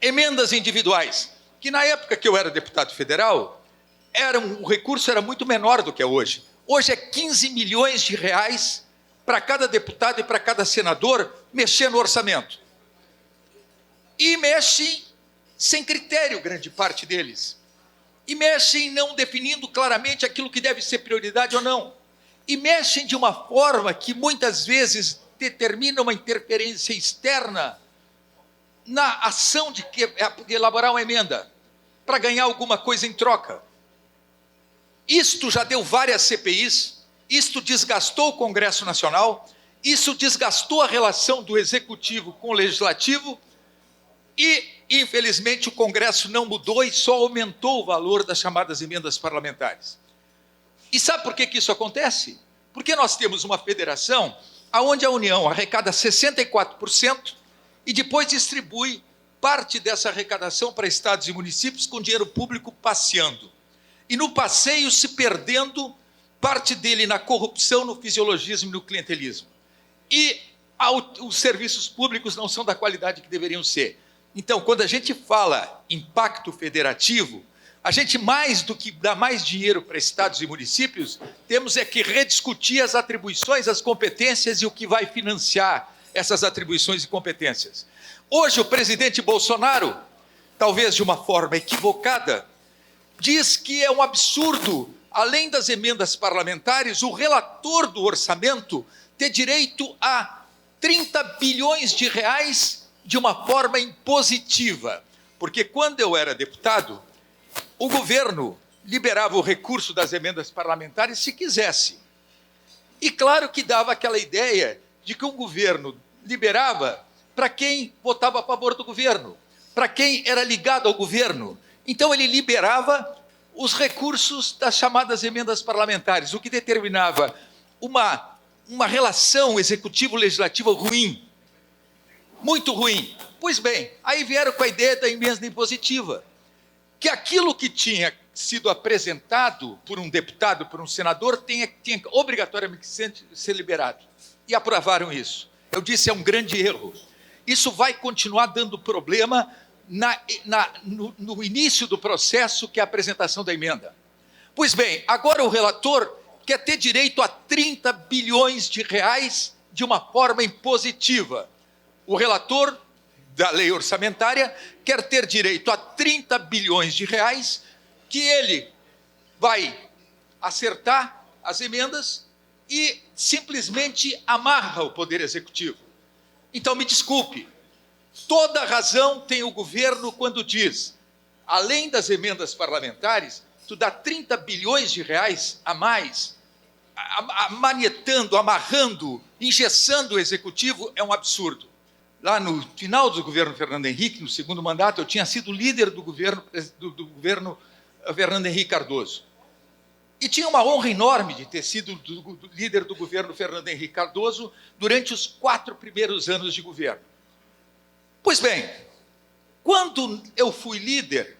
Emendas individuais, que na época que eu era deputado federal, o recurso era muito menor do que é hoje. Hoje é 15 milhões de reais para cada deputado e para cada senador mexer no orçamento. E mexem sem critério, grande parte deles. E mexem não definindo claramente aquilo que deve ser prioridade ou não. E mexem de uma forma que muitas vezes determina uma interferência externa na ação de elaborar uma emenda, para ganhar alguma coisa em troca. Isto já deu várias CPIs, isto desgastou o Congresso Nacional, isso desgastou a relação do Executivo com o Legislativo e, infelizmente, o Congresso não mudou e só aumentou o valor das chamadas emendas parlamentares. E sabe por que isso acontece? Porque nós temos uma federação onde a União arrecada 64% e depois distribui parte dessa arrecadação para estados e municípios com dinheiro público passeando. E no passeio se perdendo parte dele na corrupção, no fisiologismo e no clientelismo. E os serviços públicos não são da qualidade que deveriam ser. Então, quando a gente fala em pacto federativo, a gente, mais do que dar mais dinheiro para estados e municípios, temos que rediscutir as atribuições, as competências e o que vai financiar essas atribuições e competências. Hoje, o presidente Bolsonaro, talvez de uma forma equivocada, diz que é um absurdo, além das emendas parlamentares, o relator do orçamento ter direito a 30 bilhões de reais de uma forma impositiva. Porque quando eu era deputado, o governo liberava o recurso das emendas parlamentares se quisesse. E claro que dava aquela ideia de que um governo liberava para quem votava a favor do governo, para quem era ligado ao governo. Então ele liberava os recursos das chamadas emendas parlamentares, o que determinava uma relação executivo-legislativa ruim, muito ruim. Pois bem, aí vieram com a ideia da emenda impositiva, que aquilo que tinha sido apresentado por um deputado, por um senador, tinha obrigatoriamente ser liberado. E aprovaram isso. Eu disse, é um grande erro. Isso vai continuar dando problema no início do processo, que é a apresentação da emenda. Pois bem, agora o relator quer ter direito a 30 bilhões de reais de uma forma impositiva. O relator da lei orçamentária quer ter direito a 30 bilhões de reais que ele vai acertar as emendas e simplesmente amarra o Poder Executivo. Então, me desculpe, toda razão tem o governo quando diz, além das emendas parlamentares, tu dá 30 bilhões de reais a mais, manietando, amarrando, engessando o Executivo, é um absurdo. Lá no final do governo Fernando Henrique, no segundo mandato, eu tinha sido líder do governo Fernando Henrique Cardoso. E tinha uma honra enorme de ter sido líder do governo Fernando Henrique Cardoso durante os 4 primeiros anos de governo. Pois bem, quando eu fui líder,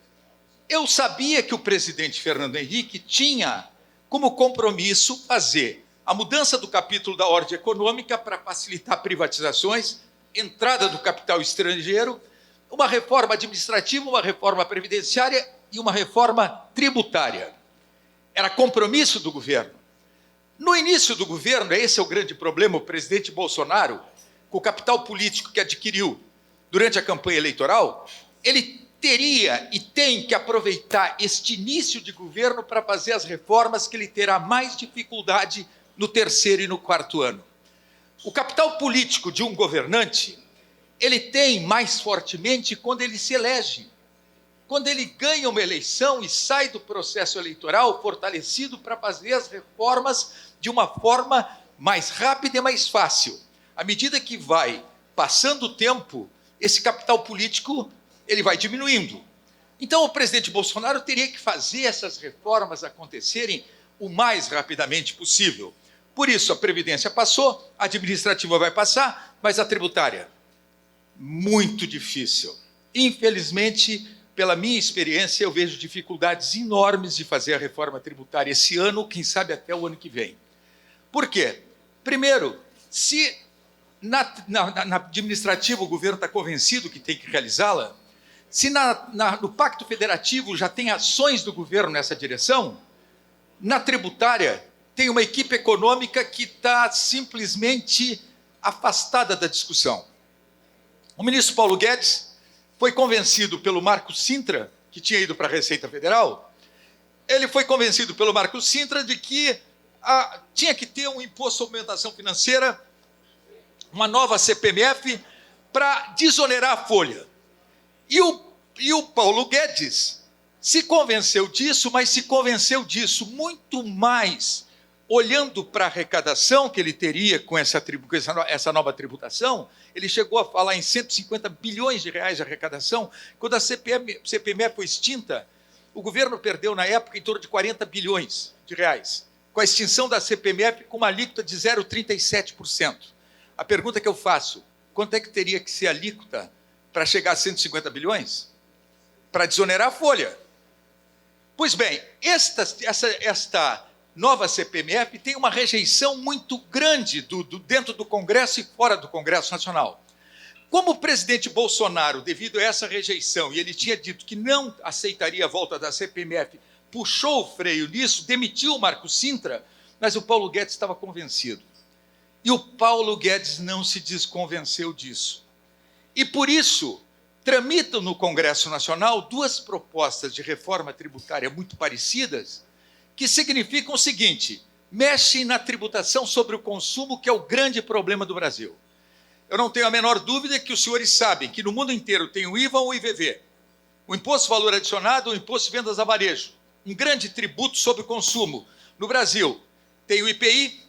eu sabia que o presidente Fernando Henrique tinha como compromisso fazer a mudança do capítulo da ordem econômica para facilitar privatizações, entrada do capital estrangeiro, uma reforma administrativa, uma reforma previdenciária e uma reforma tributária. Era compromisso do governo. No início do governo, esse é o grande problema, o presidente Bolsonaro, com o capital político que adquiriu durante a campanha eleitoral, ele teria e tem que aproveitar este início de governo para fazer as reformas que ele terá mais dificuldade no 3º e no 4º ano. O capital político de um governante, ele tem mais fortemente quando ele se elege. Quando ele ganha uma eleição e sai do processo eleitoral fortalecido para fazer as reformas de uma forma mais rápida e mais fácil. À medida que vai passando o tempo, esse capital político ele vai diminuindo. Então o presidente Bolsonaro teria que fazer essas reformas acontecerem o mais rapidamente possível. Por isso, a Previdência passou, a administrativa vai passar, mas a tributária, muito difícil. Infelizmente, pela minha experiência, eu vejo dificuldades enormes de fazer a reforma tributária esse ano, quem sabe até o ano que vem. Por quê? Primeiro, se na administrativa o governo está convencido que tem que realizá-la, se no Pacto Federativo já tem ações do governo nessa direção, na tributária tem uma equipe econômica que está simplesmente afastada da discussão. O ministro Paulo Guedes foi convencido pelo Marcos Cintra, que tinha ido para a Receita Federal, ele foi convencido pelo Marcos Cintra de que tinha que ter um imposto sobre movimentação financeira, uma nova CPMF, para desonerar a folha. E o Paulo Guedes se convenceu disso, mas se convenceu disso muito mais olhando para a arrecadação que ele teria com essa nova tributação. Ele chegou a falar em 150 bilhões de reais de arrecadação. Quando a CPMF foi extinta, o governo perdeu, na época, em torno de 40 bilhões de reais, com a extinção da CPMF com uma alíquota de 0,37%. A pergunta que eu faço, quanto é que teria que ser a alíquota para chegar a 150 bilhões? Para desonerar a folha. Pois bem, esta nova CPMF tem uma rejeição muito grande dentro do Congresso e fora do Congresso Nacional. Como o presidente Bolsonaro, devido a essa rejeição, e ele tinha dito que não aceitaria a volta da CPMF, puxou o freio nisso, demitiu o Marcos Cintra, mas o Paulo Guedes estava convencido. E o Paulo Guedes não se desconvenceu disso. E por isso, tramitam no Congresso Nacional duas propostas de reforma tributária muito parecidas, que significam o seguinte: mexem na tributação sobre o consumo, que é o grande problema do Brasil. Eu não tenho a menor dúvida que os senhores sabem que no mundo inteiro tem o IVA ou o IVV, o Imposto de Valor Adicionado, o Imposto de Vendas a Varejo, um grande tributo sobre o consumo. No Brasil, tem o IPI,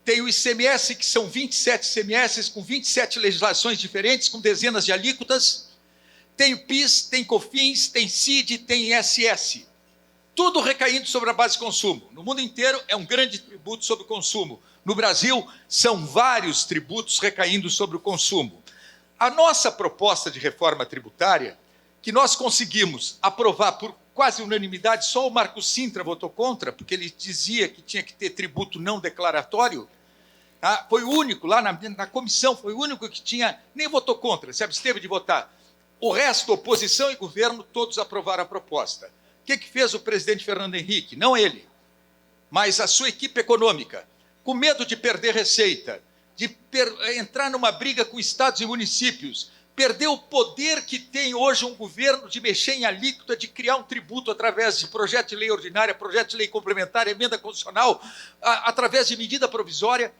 tem o ICMS, que são 27 ICMS, com 27 legislações diferentes, com dezenas de alíquotas, tem o PIS, tem COFINS, tem CID, tem ISS. Tudo recaindo sobre a base de consumo. No mundo inteiro é um grande tributo sobre o consumo. No Brasil, são vários tributos recaindo sobre o consumo. A nossa proposta de reforma tributária, que nós conseguimos aprovar por quase unanimidade, só o Marcos Cintra votou contra, porque ele dizia que tinha que ter tributo não declaratório, foi o único, lá na comissão, foi o único que tinha, nem votou contra, se absteve de votar. O resto, oposição e governo, todos aprovaram a proposta. O que fez o presidente Fernando Henrique? Não ele, mas a sua equipe econômica, com medo de perder receita, de entrar numa briga com estados e municípios, perder o poder que tem hoje um governo de mexer em alíquota, de criar um tributo através de projeto de lei ordinária, projeto de lei complementar, emenda constitucional, através de medida provisória,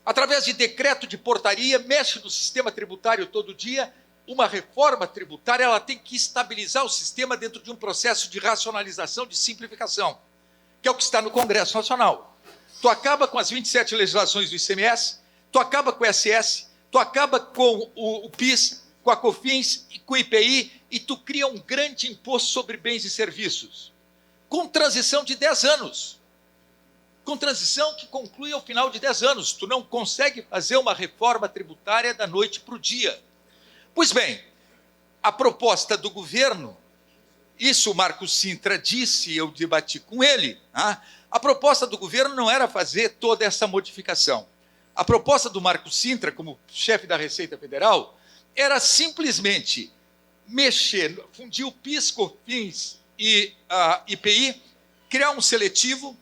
através de decreto de portaria, mexe no sistema tributário todo dia. Uma reforma tributária, ela tem que estabilizar o sistema dentro de um processo de racionalização, de simplificação, que é o que está no Congresso Nacional. Tu acaba com as 27 legislações do ICMS, tu acaba com o ISS, tu acaba com o PIS, com a COFINS e com o IPI, e tu cria um grande imposto sobre bens e serviços, com transição de 10 anos. Com transição que conclui ao final de 10 anos. Tu não consegue fazer uma reforma tributária da noite para o dia. Pois bem, a proposta do governo, isso o Marcos Cintra disse, eu debati com ele, a proposta do governo não era fazer toda essa modificação. A proposta do Marcos Cintra, como chefe da Receita Federal, era simplesmente mexer, fundir o PIS, COFINS e IPI, criar um seletivo,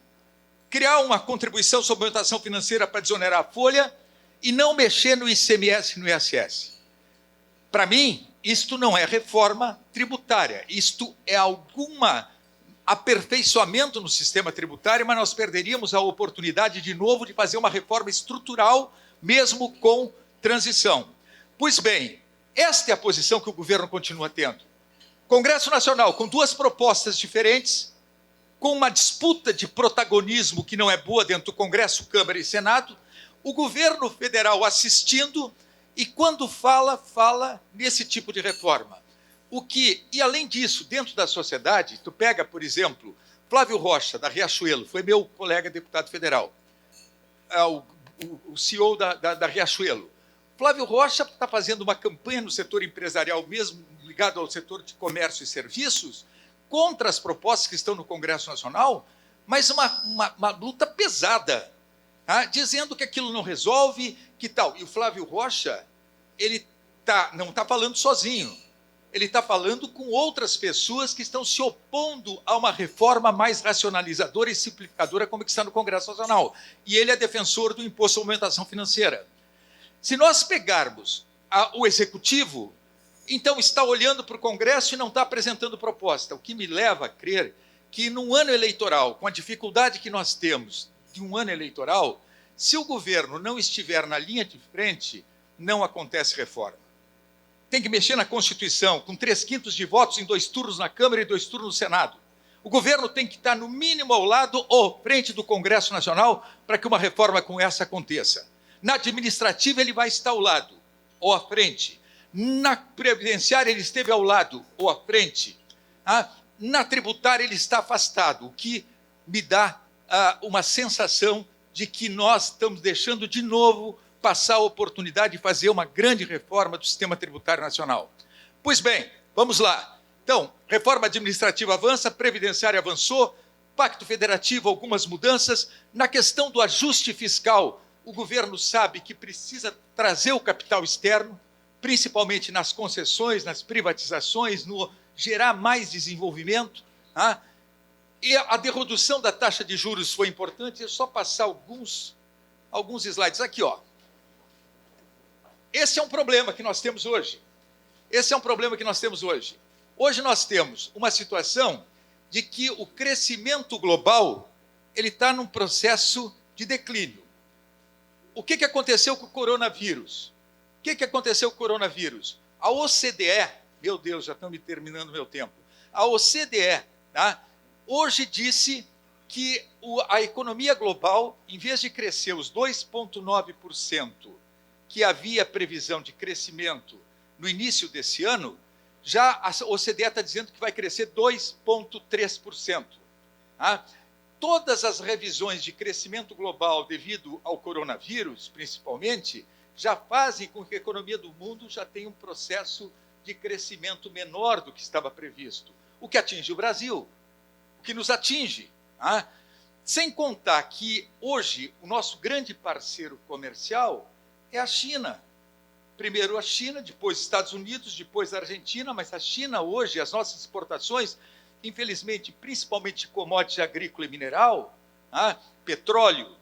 criar uma contribuição sobre movimentação financeira para desonerar a folha e não mexer no ICMS e no ISS. Para mim, isto não é reforma tributária, isto é algum aperfeiçoamento no sistema tributário, mas nós perderíamos a oportunidade, de novo, de fazer uma reforma estrutural, mesmo com transição. Pois bem, esta é a posição que o governo continua tendo. Congresso Nacional, com duas propostas diferentes, com uma disputa de protagonismo que não é boa dentro do Congresso, Câmara e Senado, o governo federal assistindo, e quando fala nesse tipo de reforma. E além disso, dentro da sociedade, tu pega, por exemplo, Flávio Rocha, da Riachuelo, foi meu colega deputado federal, o CEO da Riachuelo. Flávio Rocha está fazendo uma campanha no setor empresarial mesmo, ligado ao setor de comércio e serviços, contra as propostas que estão no Congresso Nacional, mas uma luta pesada, tá? Dizendo que aquilo não resolve, que tal. E o Flávio Rocha, ele não está falando sozinho, ele está falando com outras pessoas que estão se opondo a uma reforma mais racionalizadora e simplificadora como que está no Congresso Nacional. E ele é defensor do imposto à movimentação financeira. Se nós pegarmos o Executivo, então está olhando para o Congresso e não está apresentando proposta, o que me leva a crer que num ano eleitoral, com a dificuldade que nós temos de um ano eleitoral, se o governo não estiver na linha de frente, não acontece reforma. Tem que mexer na Constituição, com 3/5 de votos em 2 turnos na Câmara e 2 turnos no Senado. O governo tem que estar, no mínimo, ao lado ou frente do Congresso Nacional para que uma reforma como essa aconteça. Na administrativa, ele vai estar ao lado ou à frente. Na previdenciária, ele esteve ao lado ou à frente. Na tributária, ele está afastado, o que me dá uma sensação de que nós estamos deixando de novo passar a oportunidade de fazer uma grande reforma do sistema tributário nacional. Pois bem, vamos lá. Então, reforma administrativa avança, previdenciária avançou, pacto federativo, algumas mudanças. Na questão do ajuste fiscal, o governo sabe que precisa trazer o capital externo, principalmente nas concessões, nas privatizações, no gerar mais desenvolvimento. E a redução da taxa de juros foi importante. É só passar alguns slides aqui, ó. Esse é um problema que nós temos hoje. Hoje nós temos uma situação de que o crescimento global ele está num processo de declínio. O que aconteceu com o coronavírus? A OCDE, meu Deus, já estão me terminando o meu tempo. A OCDE, hoje disse que a economia global, em vez de crescer os 2,9%, que havia previsão de crescimento no início desse ano, já a OCDE está dizendo que vai crescer 2,3%. Todas as revisões de crescimento global devido ao coronavírus, principalmente, já fazem com que a economia do mundo já tenha um processo de crescimento menor do que estava previsto, o que atinge o Brasil, o que nos atinge. Sem contar que hoje o nosso grande parceiro comercial é a China. Primeiro a China, depois os Estados Unidos, depois a Argentina, mas a China hoje, as nossas exportações, infelizmente, principalmente de commodities agrícola e mineral, petróleo,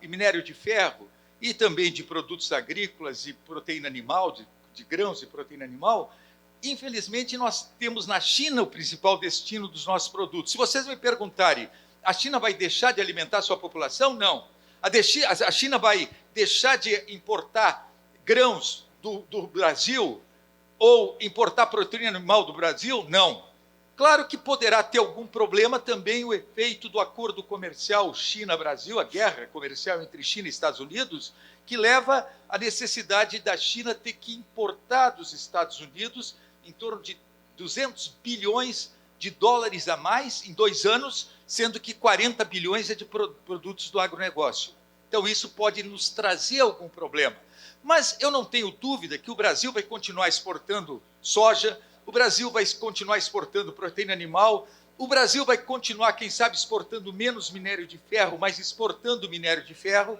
e minério de ferro, e também de produtos agrícolas e proteína animal, de grãos e proteína animal, infelizmente nós temos na China o principal destino dos nossos produtos. Se vocês me perguntarem, a China vai deixar de alimentar a sua população? Não. A China vai deixar de importar grãos do Brasil ou importar proteína animal do Brasil? Não. Claro que poderá ter algum problema também o efeito do acordo comercial China-Brasil, a guerra comercial entre China e Estados Unidos, que leva à necessidade da China ter que importar dos Estados Unidos em torno de 200 bilhões de dólares a mais em 2 anos, sendo que 40 bilhões é de produtos do agronegócio. Então, isso pode nos trazer algum problema. Mas eu não tenho dúvida que o Brasil vai continuar exportando soja, o Brasil vai continuar exportando proteína animal, o Brasil vai continuar, quem sabe, exportando menos minério de ferro, mas exportando minério de ferro.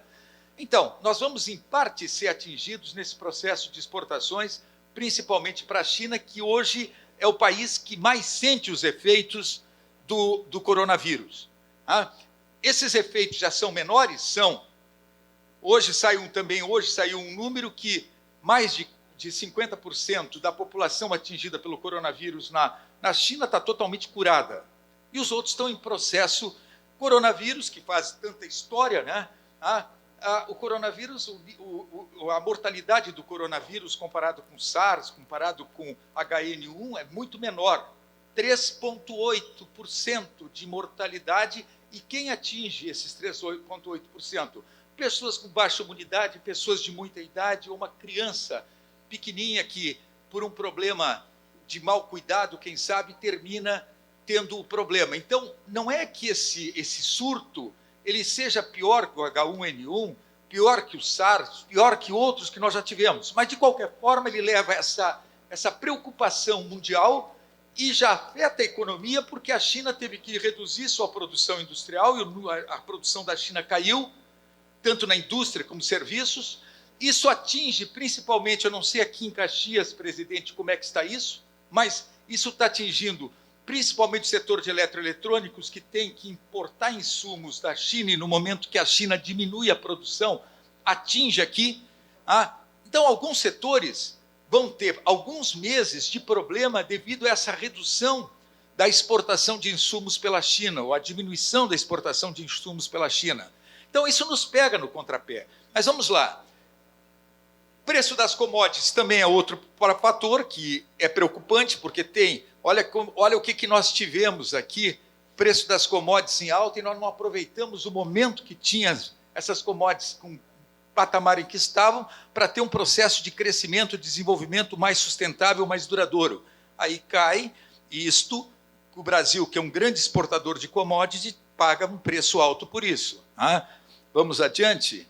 Então, nós vamos, em parte, ser atingidos nesse processo de exportações, principalmente para a China, que hoje é o país que mais sente os efeitos do coronavírus. Esses efeitos já são menores? São. Hoje saiu um número que mais de 50% da população atingida pelo coronavírus na China está totalmente curada. E os outros estão em processo. Coronavírus, que faz tanta história, né? O coronavírus, a mortalidade do coronavírus comparado com SARS, comparado com HN1, é muito menor. 3,8% de mortalidade. E quem atinge esses 3,8%? Pessoas com baixa imunidade, pessoas de muita idade, ou uma criança pequenininha que, por um problema de mau cuidado, quem sabe, termina tendo o problema. Então, não é que esse surto ele seja pior que o H1N1, pior que o SARS, pior que outros que nós já tivemos. Mas, de qualquer forma, ele leva essa preocupação mundial e já afeta a economia, porque a China teve que reduzir sua produção industrial, e a produção da China caiu, tanto na indústria como serviços. Isso atinge principalmente, eu não sei aqui em Caxias, presidente, como é que está isso, mas isso está atingindo principalmente o setor de eletroeletrônicos, que tem que importar insumos da China, e no momento que a China diminui a produção, atinge aqui. Então, alguns setores vão ter alguns meses de problema devido a essa redução da exportação de insumos pela China, ou a diminuição da exportação de insumos pela China. Então, isso nos pega no contrapé. Mas vamos lá. Preço das commodities também é outro fator que é preocupante, porque olha o que nós tivemos aqui, preço das commodities em alta, e nós não aproveitamos o momento que tinha essas commodities com o patamar em que estavam, para ter um processo de crescimento e desenvolvimento mais sustentável, mais duradouro. Aí cai isto, o Brasil, que é um grande exportador de commodities, paga um preço alto por isso. Vamos adiante?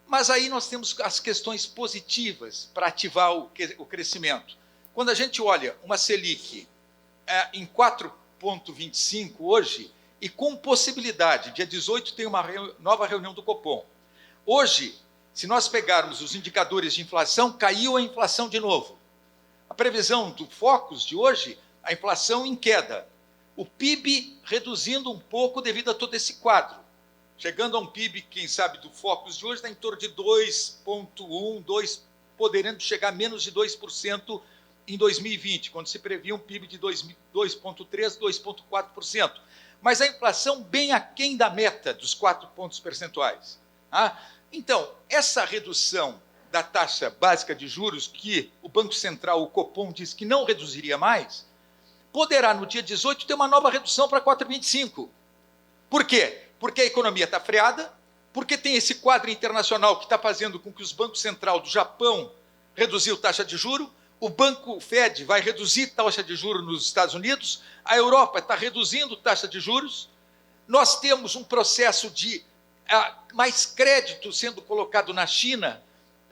Mas aí nós temos as questões positivas para ativar o crescimento. Quando a gente olha uma Selic em 4,25 hoje, e com possibilidade, dia 18 tem uma nova reunião do Copom. Hoje, se nós pegarmos os indicadores de inflação, caiu a inflação de novo. A previsão do Focus de hoje, a inflação em queda. O PIB reduzindo um pouco devido a todo esse quadro. Chegando a um PIB, quem sabe, do Focus de hoje, está em torno de 2,1%, podendo chegar a menos de 2% em 2020, quando se previa um PIB de 2,3%, 2,4%. Mas a inflação bem aquém da meta dos 4 pontos percentuais. Então, essa redução da taxa básica de juros, que o Banco Central, o Copom, disse que não reduziria mais, poderá, no dia 18, ter uma nova redução para 4,25%. Por quê? Porque a economia está freada, porque tem esse quadro internacional que está fazendo com que os bancos centrais do Japão reduziu taxa de juros, o Banco Fed vai reduzir taxa de juros nos Estados Unidos, a Europa está reduzindo taxa de juros, nós temos um processo de mais crédito sendo colocado na China,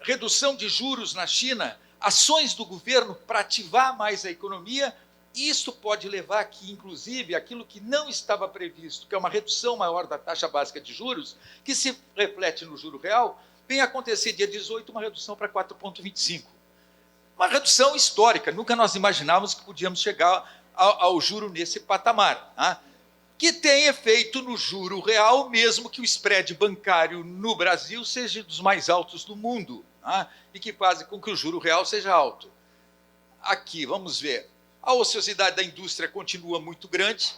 redução de juros na China, ações do governo para ativar mais a economia. Isso pode levar que, inclusive, aquilo que não estava previsto, que é uma redução maior da taxa básica de juros, que se reflete no juro real, venha acontecer dia 18 uma redução para 4,25. Uma redução histórica, nunca nós imaginávamos que podíamos chegar ao juro nesse patamar, que tem efeito no juro real, mesmo que o spread bancário no Brasil seja dos mais altos do mundo, e que faz com que o juro real seja alto. Aqui, vamos ver. A ociosidade da indústria continua muito grande,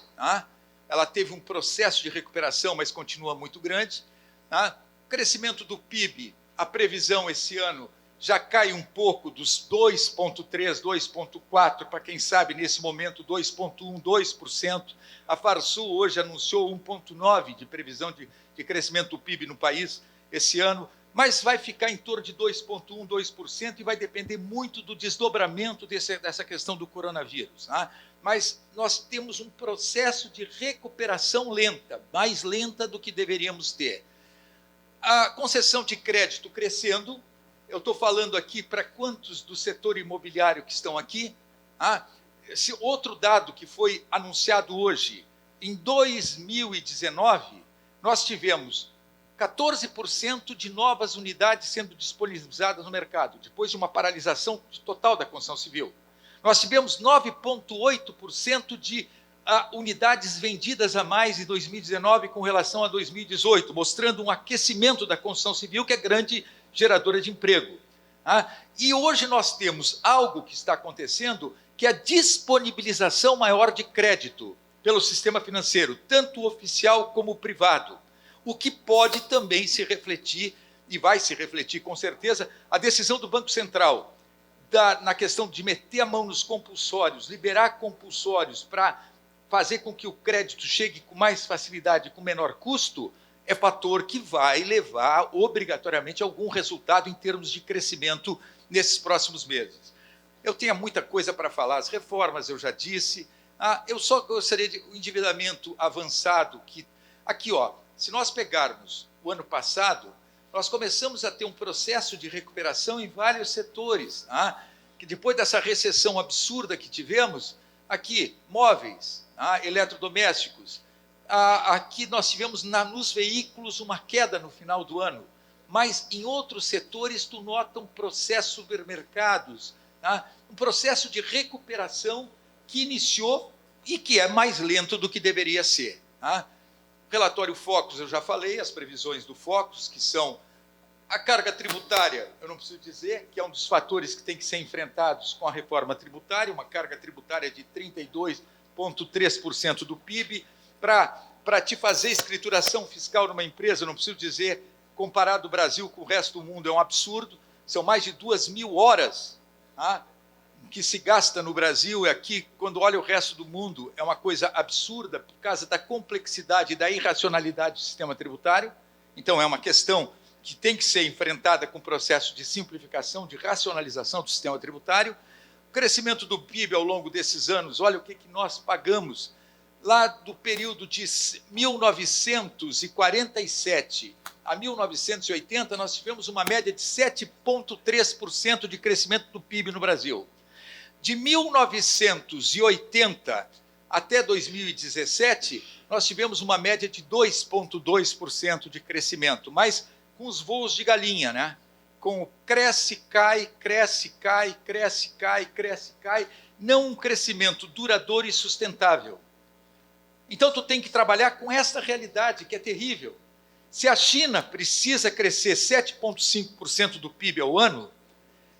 ela teve um processo de recuperação, mas continua muito grande. O crescimento do PIB, a previsão esse ano já cai um pouco dos 2,3%, 2,4%, para quem sabe, nesse momento, 2,1%, 2%. A Farsul hoje anunciou 1,9% de previsão de crescimento do PIB no país esse ano, mas vai ficar em torno de 2,1%, 2%, e vai depender muito do desdobramento dessa questão do coronavírus. Mas nós temos um processo de recuperação lenta, mais lenta do que deveríamos ter. A concessão de crédito crescendo, eu estou falando aqui para quantos do setor imobiliário que estão aqui? Esse outro dado que foi anunciado hoje, em 2019, nós tivemos 14% de novas unidades sendo disponibilizadas no mercado, depois de uma paralisação total da construção civil. Nós tivemos 9,8% de unidades vendidas a mais em 2019 com relação a 2018, mostrando um aquecimento da construção civil, que é grande geradora de emprego. E hoje nós temos algo que está acontecendo, que é a disponibilização maior de crédito pelo sistema financeiro, tanto oficial como privado, o que pode também se refletir, e vai se refletir com certeza, a decisão do Banco Central na questão de meter a mão nos compulsórios, liberar compulsórios para fazer com que o crédito chegue com mais facilidade, com menor custo, é fator que vai levar obrigatoriamente a algum resultado em termos de crescimento nesses próximos meses. Eu tenho muita coisa para falar, as reformas eu já disse, eu só gostaria de um endividamento avançado, que aqui, se nós pegarmos o ano passado, nós começamos a ter um processo de recuperação em vários setores, tá? Que depois dessa recessão absurda que tivemos, aqui, móveis, tá? Eletrodomésticos, aqui nós tivemos nos veículos uma queda no final do ano, mas em outros setores tu nota um processo, supermercados, tá? Um processo de recuperação que iniciou e que é mais lento do que deveria ser. Tá? Relatório Focus, eu já falei, as previsões do Focus, que são a carga tributária, eu não preciso dizer, que é um dos fatores que tem que ser enfrentados com a reforma tributária, uma carga tributária de 32,3% do PIB. Para te fazer escrituração fiscal numa empresa, eu não preciso dizer, comparado o Brasil com o resto do mundo, é um absurdo, são mais de 2.000 horas, tá? Que se gasta no Brasil, e aqui, quando olha o resto do mundo, é uma coisa absurda por causa da complexidade e da irracionalidade do sistema tributário. Então, é uma questão que tem que ser enfrentada com o processo de simplificação, de racionalização do sistema tributário. O crescimento do PIB ao longo desses anos, olha o que nós pagamos. Lá do período de 1947 a 1980, nós tivemos uma média de 7,3% de crescimento do PIB no Brasil. De 1980 até 2017, nós tivemos uma média de 2,2% de crescimento, mas com os voos de galinha, né? Com o cresce, cai, cresce, cai, cresce, cai, cresce, cai, não um crescimento duradouro e sustentável. Então, tu tem que trabalhar com essa realidade, que é terrível. Se a China precisa crescer 7,5% do PIB ao ano,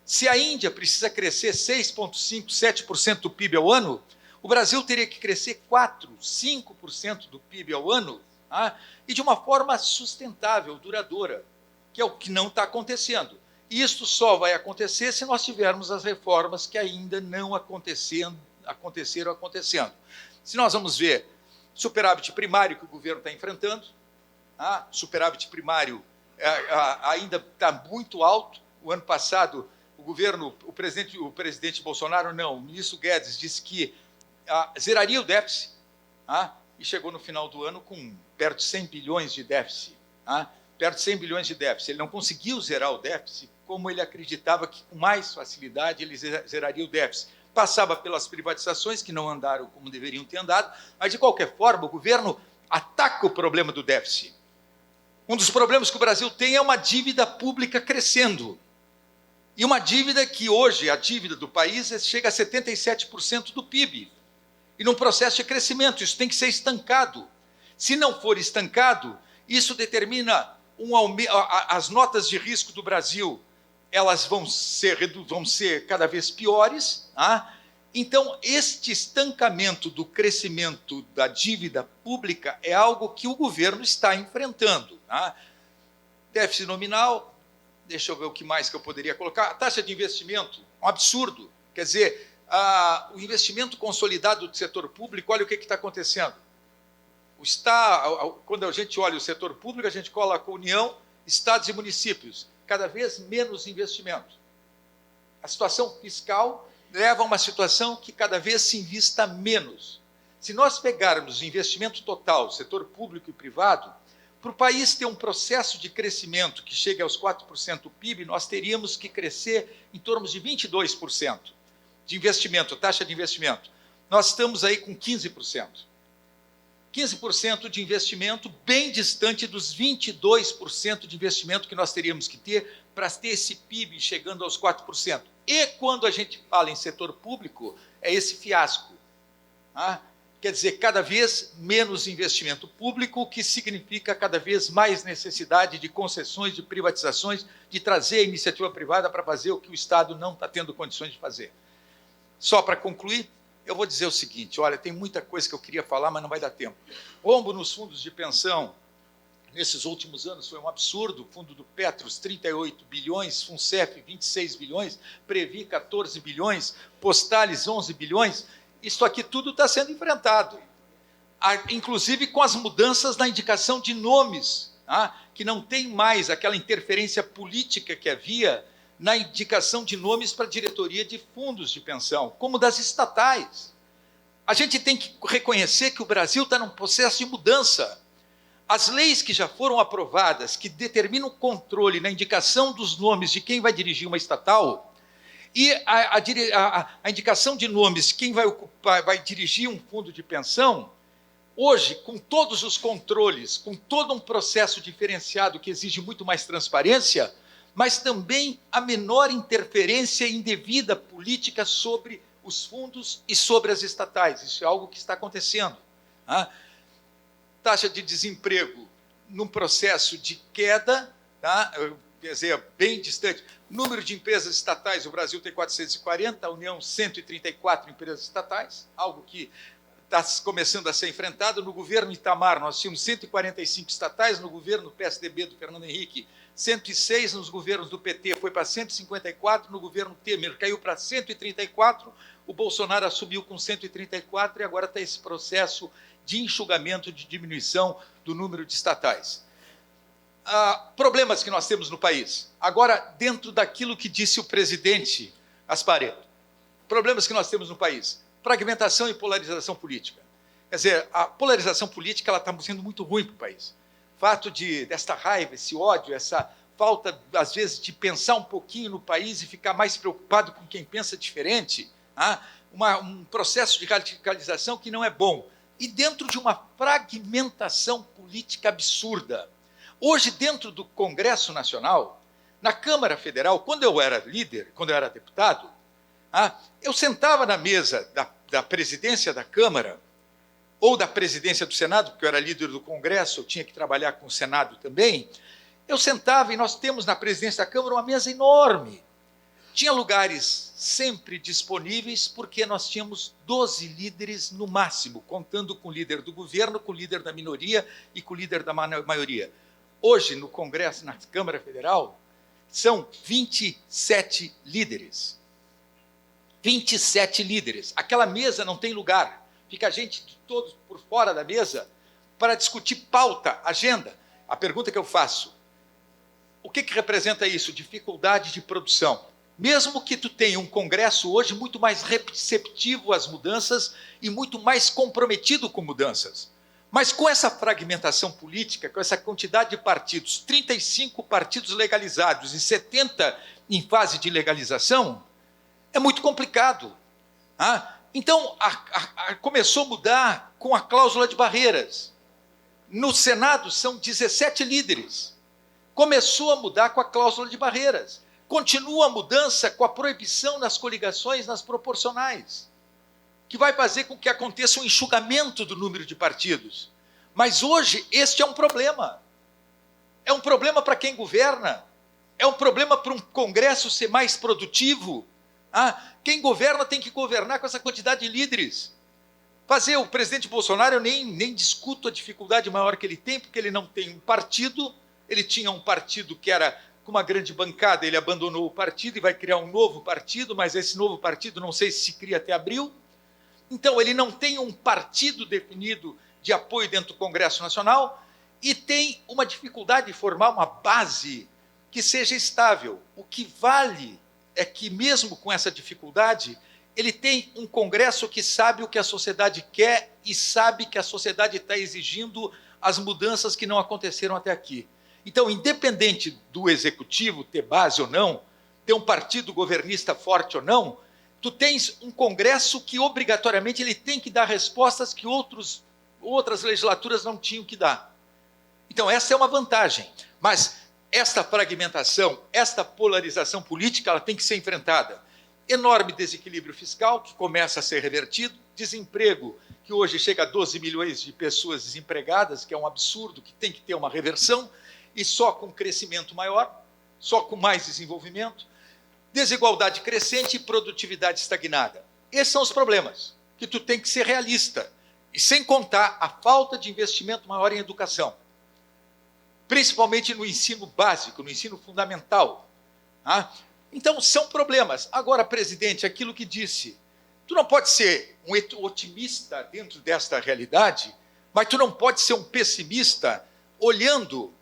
se a Índia precisa crescer 6,5%, 7% do PIB ao ano, o Brasil teria que crescer 4%, 5% do PIB ao ano, tá? E de uma forma sustentável, duradoura, que é o que não está acontecendo. E isso só vai acontecer se nós tivermos as reformas que ainda não aconteceram acontecendo. Se nós vamos ver superávit primário que o governo está enfrentando, tá? Superávit primário ainda está muito alto. O ano passado, o presidente Bolsonaro, não, o ministro Guedes disse que zeraria o déficit, tá? E chegou no final do ano com perto de 100 bilhões de déficit. Tá? Perto de 100 bilhões de déficit. Ele não conseguiu zerar o déficit como ele acreditava que com mais facilidade ele zeraria o déficit. Passava pelas privatizações, que não andaram como deveriam ter andado, mas, de qualquer forma, o governo ataca o problema do déficit. Um dos problemas que o Brasil tem é uma dívida pública crescendo. E uma dívida que hoje, a dívida do país, chega a 77% do PIB. E num processo de crescimento, isso tem que ser estancado. Se não for estancado, isso determina as notas de risco do Brasil, elas vão ser cada vez piores. Tá? Então, este estancamento do crescimento da dívida pública é algo que o governo está enfrentando. Tá? Déficit nominal, deixa eu ver o que mais que eu poderia colocar. A taxa de investimento, um absurdo. Quer dizer, o investimento consolidado do setor público, olha o que está acontecendo. Quando a gente olha o setor público, a gente coloca a União, estados e municípios, cada vez menos investimento. A situação fiscal leva a uma situação que cada vez se invista menos. Se nós pegarmos o investimento total, setor público e privado, para o país ter um processo de crescimento que chegue aos 4% do PIB, nós teríamos que crescer em torno de 22% de investimento, taxa de investimento. Nós estamos aí com 15%. 15% de investimento, bem distante dos 22% de investimento que nós teríamos que ter para ter esse PIB chegando aos 4%. E quando a gente fala em setor público, é esse fiasco. Tá? Quer dizer, cada vez menos investimento público, o que significa cada vez mais necessidade de concessões, de privatizações, de trazer a iniciativa privada para fazer o que o Estado não está tendo condições de fazer. Só para concluir, eu vou dizer o seguinte, olha, tem muita coisa que eu queria falar, mas não vai dar tempo. Rombo nos fundos de pensão, nesses últimos anos, foi um absurdo. Fundo do Petros, 38 bilhões, Funcef, 26 bilhões, Previ, 14 bilhões, Postales, 11 bilhões. Isso aqui tudo está sendo enfrentado, inclusive com as mudanças na indicação de nomes, tá? Que não tem mais aquela interferência política que havia na indicação de nomes para a diretoria de fundos de pensão, como das estatais. A gente tem que reconhecer que o Brasil está num processo de mudança. As leis que já foram aprovadas, que determinam o controle na indicação dos nomes de quem vai dirigir uma estatal, e a indicação de nomes de quem vai dirigir um fundo de pensão, hoje, com todos os controles, com todo um processo diferenciado que exige muito mais transparência, mas também a menor interferência indevida política sobre os fundos e sobre as estatais. Isso é algo que está acontecendo. Taxa de desemprego num processo de queda, quer dizer, bem distante. Número de empresas estatais, o Brasil tem 440, a União 134 empresas estatais, algo que está começando a ser enfrentado. No governo Itamar, nós tínhamos 145 estatais, no governo PSDB do Fernando Henrique, 106, nos governos do PT foi para 154, no governo Temer caiu para 134, o Bolsonaro assumiu com 134 e agora está esse processo de enxugamento, de diminuição do número de estatais. Problemas que nós temos no país. Agora, dentro daquilo que disse o presidente Aspareto, problemas que nós temos no país. Fragmentação e polarização política. Quer dizer, a polarização política está sendo muito ruim para o país. O fato desta raiva, esse ódio, essa falta, às vezes, de pensar um pouquinho no país e ficar mais preocupado com quem pensa diferente, um processo de radicalização que não é bom. E dentro de uma fragmentação política absurda. Hoje, dentro do Congresso Nacional, na Câmara Federal, quando eu era líder, quando eu era deputado, eu sentava na mesa da presidência da Câmara, ou da presidência do Senado, porque eu era líder do Congresso, eu tinha que trabalhar com o Senado também. Eu sentava e nós temos na presidência da Câmara uma mesa enorme. Tinha lugares sempre disponíveis, porque nós tínhamos 12 líderes no máximo, contando com o líder do governo, com o líder da minoria e com o líder da maioria. Hoje, no Congresso, na Câmara Federal, são 27 líderes. 27 líderes. Aquela mesa não tem lugar. Fica a gente de todos por fora da mesa para discutir pauta, agenda. A pergunta que eu faço, o que representa isso? Dificuldade de produção. Mesmo que tu tenha um Congresso hoje muito mais receptivo às mudanças e muito mais comprometido com mudanças. Mas com essa fragmentação política, com essa quantidade de partidos, 35 partidos legalizados e 70 em fase de legalização, é muito complicado. Então, começou a mudar com a cláusula de barreiras. No Senado, são 17 líderes. Começou a mudar com a cláusula de barreiras. Continua a mudança com a proibição das coligações nas proporcionais, que vai fazer com que aconteça um enxugamento do número de partidos. Mas hoje, este é um problema. É um problema para quem governa. É um problema para um Congresso ser mais produtivo. Quem governa tem que governar com essa quantidade de líderes. O presidente Bolsonaro, eu nem discuto a dificuldade maior que ele tem, porque ele não tem um partido. Ele tinha um partido que era com uma grande bancada, ele abandonou o partido e vai criar um novo partido, mas esse novo partido não sei se cria até abril. Então, ele não tem um partido definido de apoio dentro do Congresso Nacional e tem uma dificuldade de formar uma base que seja estável. O que vale é que, mesmo com essa dificuldade, ele tem um Congresso que sabe o que a sociedade quer e sabe que a sociedade está exigindo as mudanças que não aconteceram até aqui. Então, independente do executivo ter base ou não, ter um partido governista forte ou não, tu tens um Congresso que, obrigatoriamente, ele tem que dar respostas que outras legislaturas não tinham que dar. Então, essa é uma vantagem. Mas esta fragmentação, esta polarização política, ela tem que ser enfrentada. Enorme desequilíbrio fiscal, que começa a ser revertido, desemprego, que hoje chega a 12 milhões de pessoas desempregadas, que é um absurdo, que tem que ter uma reversão, e só com crescimento maior, só com mais desenvolvimento, desigualdade crescente e produtividade estagnada. Esses são os problemas, que tu tem que ser realista, e sem contar a falta de investimento maior em educação, principalmente no ensino básico, no ensino fundamental. Então, são problemas. Agora, presidente, aquilo que disse, tu não pode ser um otimista dentro desta realidade, mas tu não pode ser um pessimista olhando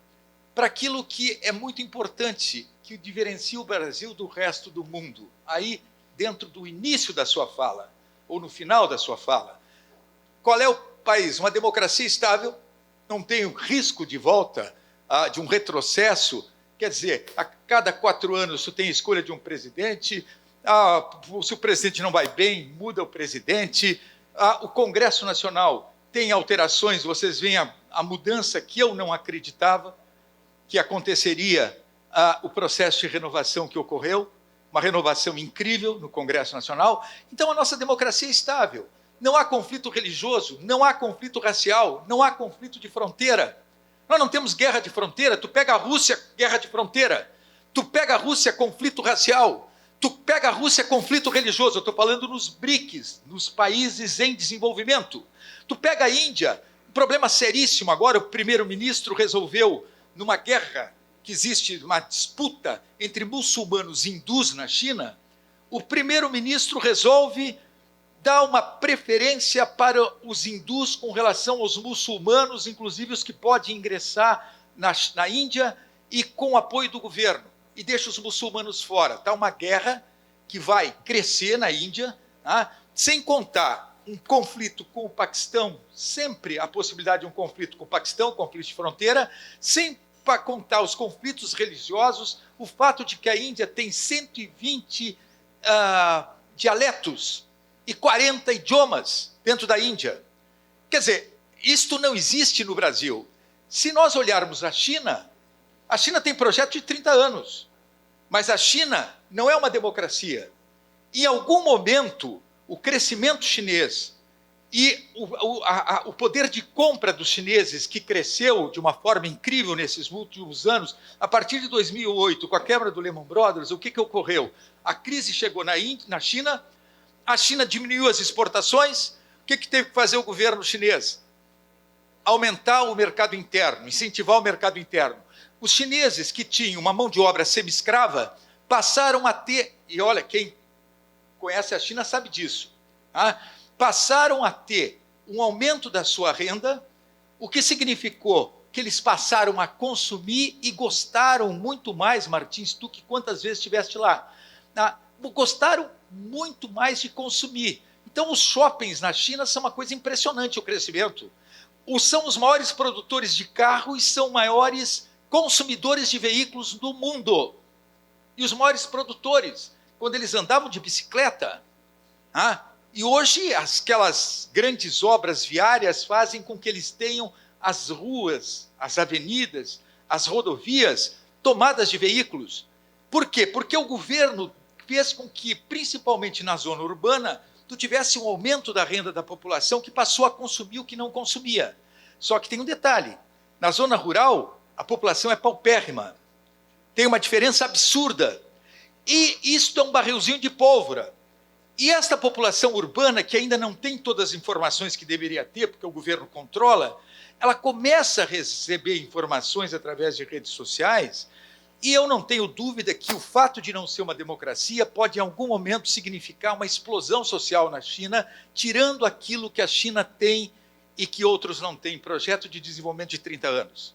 para aquilo que é muito importante, que diferencia o Brasil do resto do mundo. Aí, dentro do início da sua fala, ou no final da sua fala, qual é o país? Uma democracia estável, não tem o risco de volta, de um retrocesso. Quer dizer, a cada 4 anos você tem a escolha de um presidente, se o presidente não vai bem, muda o presidente, o Congresso Nacional tem alterações, vocês veem a mudança que eu não acreditava que aconteceria, o processo de renovação que ocorreu, uma renovação incrível no Congresso Nacional. Então, a nossa democracia é estável. Não há conflito religioso, não há conflito racial, não há conflito de fronteira. Nós não temos guerra de fronteira. Tu pega a Rússia, guerra de fronteira. Tu pega a Rússia, conflito racial. Tu pega a Rússia, conflito religioso. Eu estou falando nos BRICS, nos países em desenvolvimento. Tu pega a Índia, um problema seríssimo. Agora o primeiro-ministro resolveu, numa guerra que existe, uma disputa entre muçulmanos e hindus na China, o primeiro-ministro resolve dar uma preferência para os hindus com relação aos muçulmanos, inclusive os que podem ingressar na Índia, e com o apoio do governo, e deixa os muçulmanos fora. Está uma guerra que vai crescer na Índia, sem contar um conflito com o Paquistão, sempre a possibilidade de um conflito com o Paquistão, conflito de fronteira, sem contar os conflitos religiosos, o fato de que a Índia tem 120 dialetos e 40 idiomas dentro da Índia. Quer dizer, isto não existe no Brasil. Se nós olharmos a China tem projeto de 30 anos, mas a China não é uma democracia. Em algum momento, o crescimento chinês e o poder de compra dos chineses, que cresceu de uma forma incrível nesses últimos anos, a partir de 2008, com a quebra do Lehman Brothers, o que ocorreu? A crise chegou na China, a China diminuiu as exportações. O que teve que fazer o governo chinês? Aumentar o mercado interno, incentivar o mercado interno. Os chineses que tinham uma mão de obra semi-escrava passaram a ter, e olha, quem conhece a China sabe disso, passaram a ter um aumento da sua renda, o que significou que eles passaram a consumir e gostaram muito mais, Martins, tu que quantas vezes estiveste lá, gostaram muito mais de consumir. Então, os shoppings na China são uma coisa impressionante, o crescimento. São os maiores produtores de carro e são maiores consumidores de veículos do mundo. E os maiores produtores, quando eles andavam de bicicleta, e hoje aquelas grandes obras viárias fazem com que eles tenham as ruas, as avenidas, as rodovias tomadas de veículos. Por quê? Porque o governo fez com que, principalmente na zona urbana, tu tivesse um aumento da renda da população que passou a consumir o que não consumia. Só que tem um detalhe, na zona rural, a população é paupérrima, tem uma diferença absurda, e isto é um barrilzinho de pólvora. E esta população urbana, que ainda não tem todas as informações que deveria ter, porque o governo controla, ela começa a receber informações através de redes sociais, e eu não tenho dúvida que o fato de não ser uma democracia pode, em algum momento, significar uma explosão social na China, tirando aquilo que a China tem e que outros não têm, projeto de desenvolvimento de 30 anos.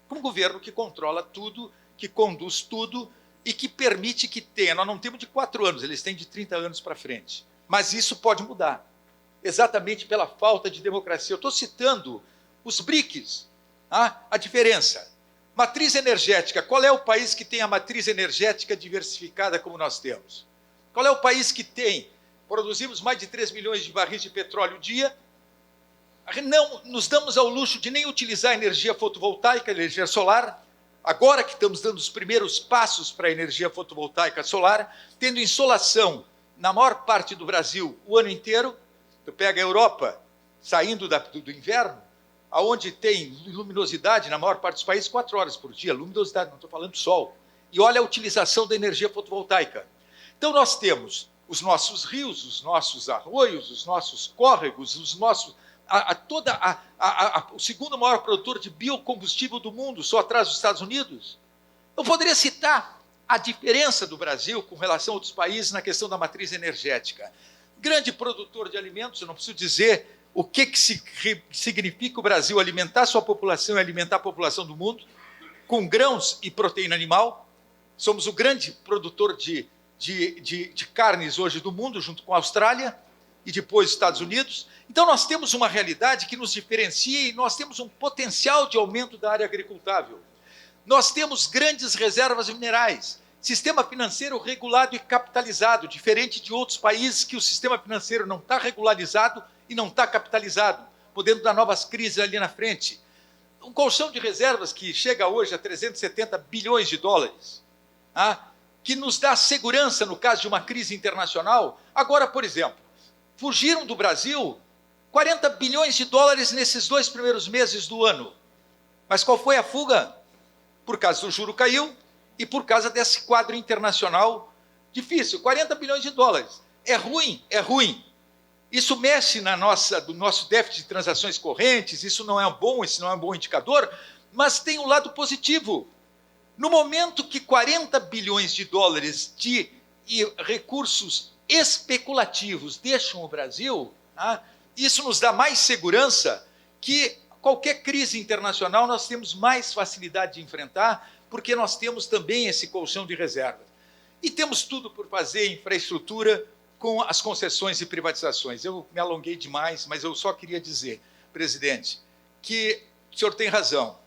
Um governo que controla tudo, que conduz tudo, e que permite que tenha, nós não temos de 4 anos, eles têm de 30 anos para frente. Mas isso pode mudar, exatamente pela falta de democracia. Eu estou citando os BRICS, a diferença. Matriz energética, qual é o país que tem a matriz energética diversificada como nós temos? Qual é o país que tem? Produzimos mais de 3 milhões de barris de petróleo dia, não nos damos ao luxo de nem utilizar energia fotovoltaica, energia solar, agora que estamos dando os primeiros passos para a energia fotovoltaica solar, tendo insolação na maior parte do Brasil o ano inteiro. Tu pega a Europa, saindo do inverno, aonde tem luminosidade na maior parte dos países 4 horas por dia, luminosidade, não estou falando sol. E olha a utilização da energia fotovoltaica. Então nós temos os nossos rios, os nossos arroios, os nossos córregos, os nossos... o segundo maior produtor de biocombustível do mundo, só atrás dos Estados Unidos. Eu poderia citar a diferença do Brasil com relação a outros países na questão da matriz energética. Grande produtor de alimentos, eu não preciso dizer o que significa o Brasil alimentar sua população e alimentar a população do mundo, com grãos e proteína animal. Somos o grande produtor de carnes hoje do mundo, junto com a Austrália. e depois os Estados Unidos. Então, nós temos uma realidade que nos diferencia e nós temos um potencial de aumento da área agricultável. Nós temos grandes reservas minerais, sistema financeiro regulado e capitalizado, diferente de outros países que o sistema financeiro não está regularizado e não está capitalizado, podendo dar novas crises ali na frente. Um colchão de reservas que chega hoje a 370 bilhões de dólares, que nos dá segurança no caso de uma crise internacional. Agora, por exemplo, fugiram do Brasil 40 bilhões de dólares nesses 2 primeiros meses do ano. Mas qual foi a fuga? Por causa do juro caiu e por causa desse quadro internacional difícil. 40 bilhões de dólares. É ruim, é ruim. Isso mexe no nosso déficit de transações correntes, isso não é um bom indicador, mas tem um lado positivo. No momento que 40 bilhões de dólares de recursos especulativos deixam o Brasil, isso nos dá mais segurança que qualquer crise internacional nós temos mais facilidade de enfrentar, porque nós temos também esse colchão de reserva. E temos tudo por fazer em infraestrutura com as concessões e privatizações. Eu me alonguei demais, mas eu só queria dizer, presidente, que o senhor tem razão.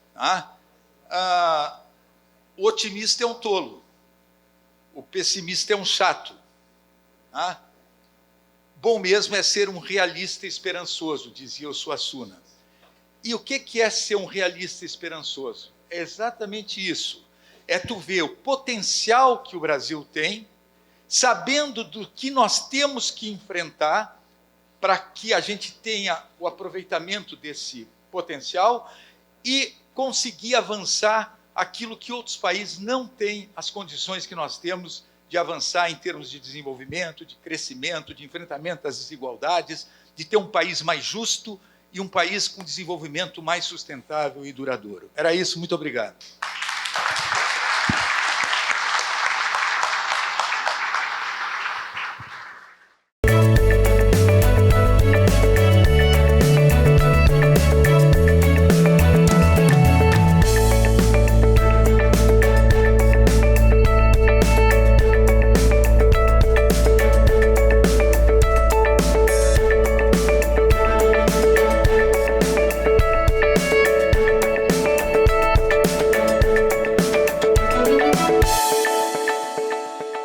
O otimista é um tolo, o pessimista é um chato. Bom mesmo é ser um realista esperançoso, dizia o Suassuna. E o que é ser um realista esperançoso? É exatamente isso. É tu ver o potencial que o Brasil tem, sabendo do que nós temos que enfrentar para que a gente tenha o aproveitamento desse potencial e conseguir avançar aquilo que outros países não têm as condições que nós temos de avançar em termos de desenvolvimento, de crescimento, de enfrentamento das desigualdades, de ter um país mais justo e um país com desenvolvimento mais sustentável e duradouro. Era isso, muito obrigado.